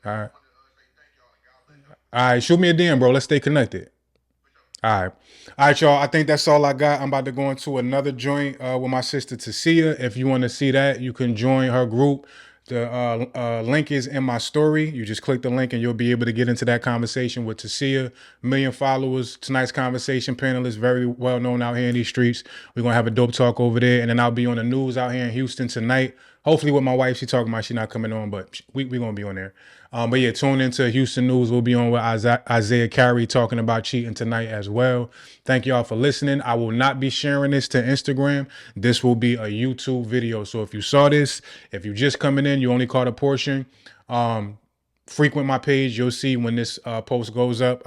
I right. want to say thank y'all and God bless y'all. All right. Shoot me a DM, bro. Let's stay connected. For sure. All right. All right, y'all. I think that's all I got. I'm about to go into another joint with my sister Tasia. If you want to see that, you can join her group. The link is in my story. You just click the link and you'll be able to get into that conversation with Tasia. Million followers. Tonight's conversation panelist, very well known out here in these streets. We're going to have a dope talk over there. And then I'll be on the news out here in Houston tonight. Hopefully with my wife. She talking about she not coming on, but we going to be on there. But yeah, tune into Houston News. We'll be on with Isaiah Carey talking about cheating tonight as well. Thank y'all for listening. I will not be sharing this to Instagram. This will be a YouTube video. So if you saw this, if you just coming in, you only caught a portion. Frequent my page. You'll see when this post goes up.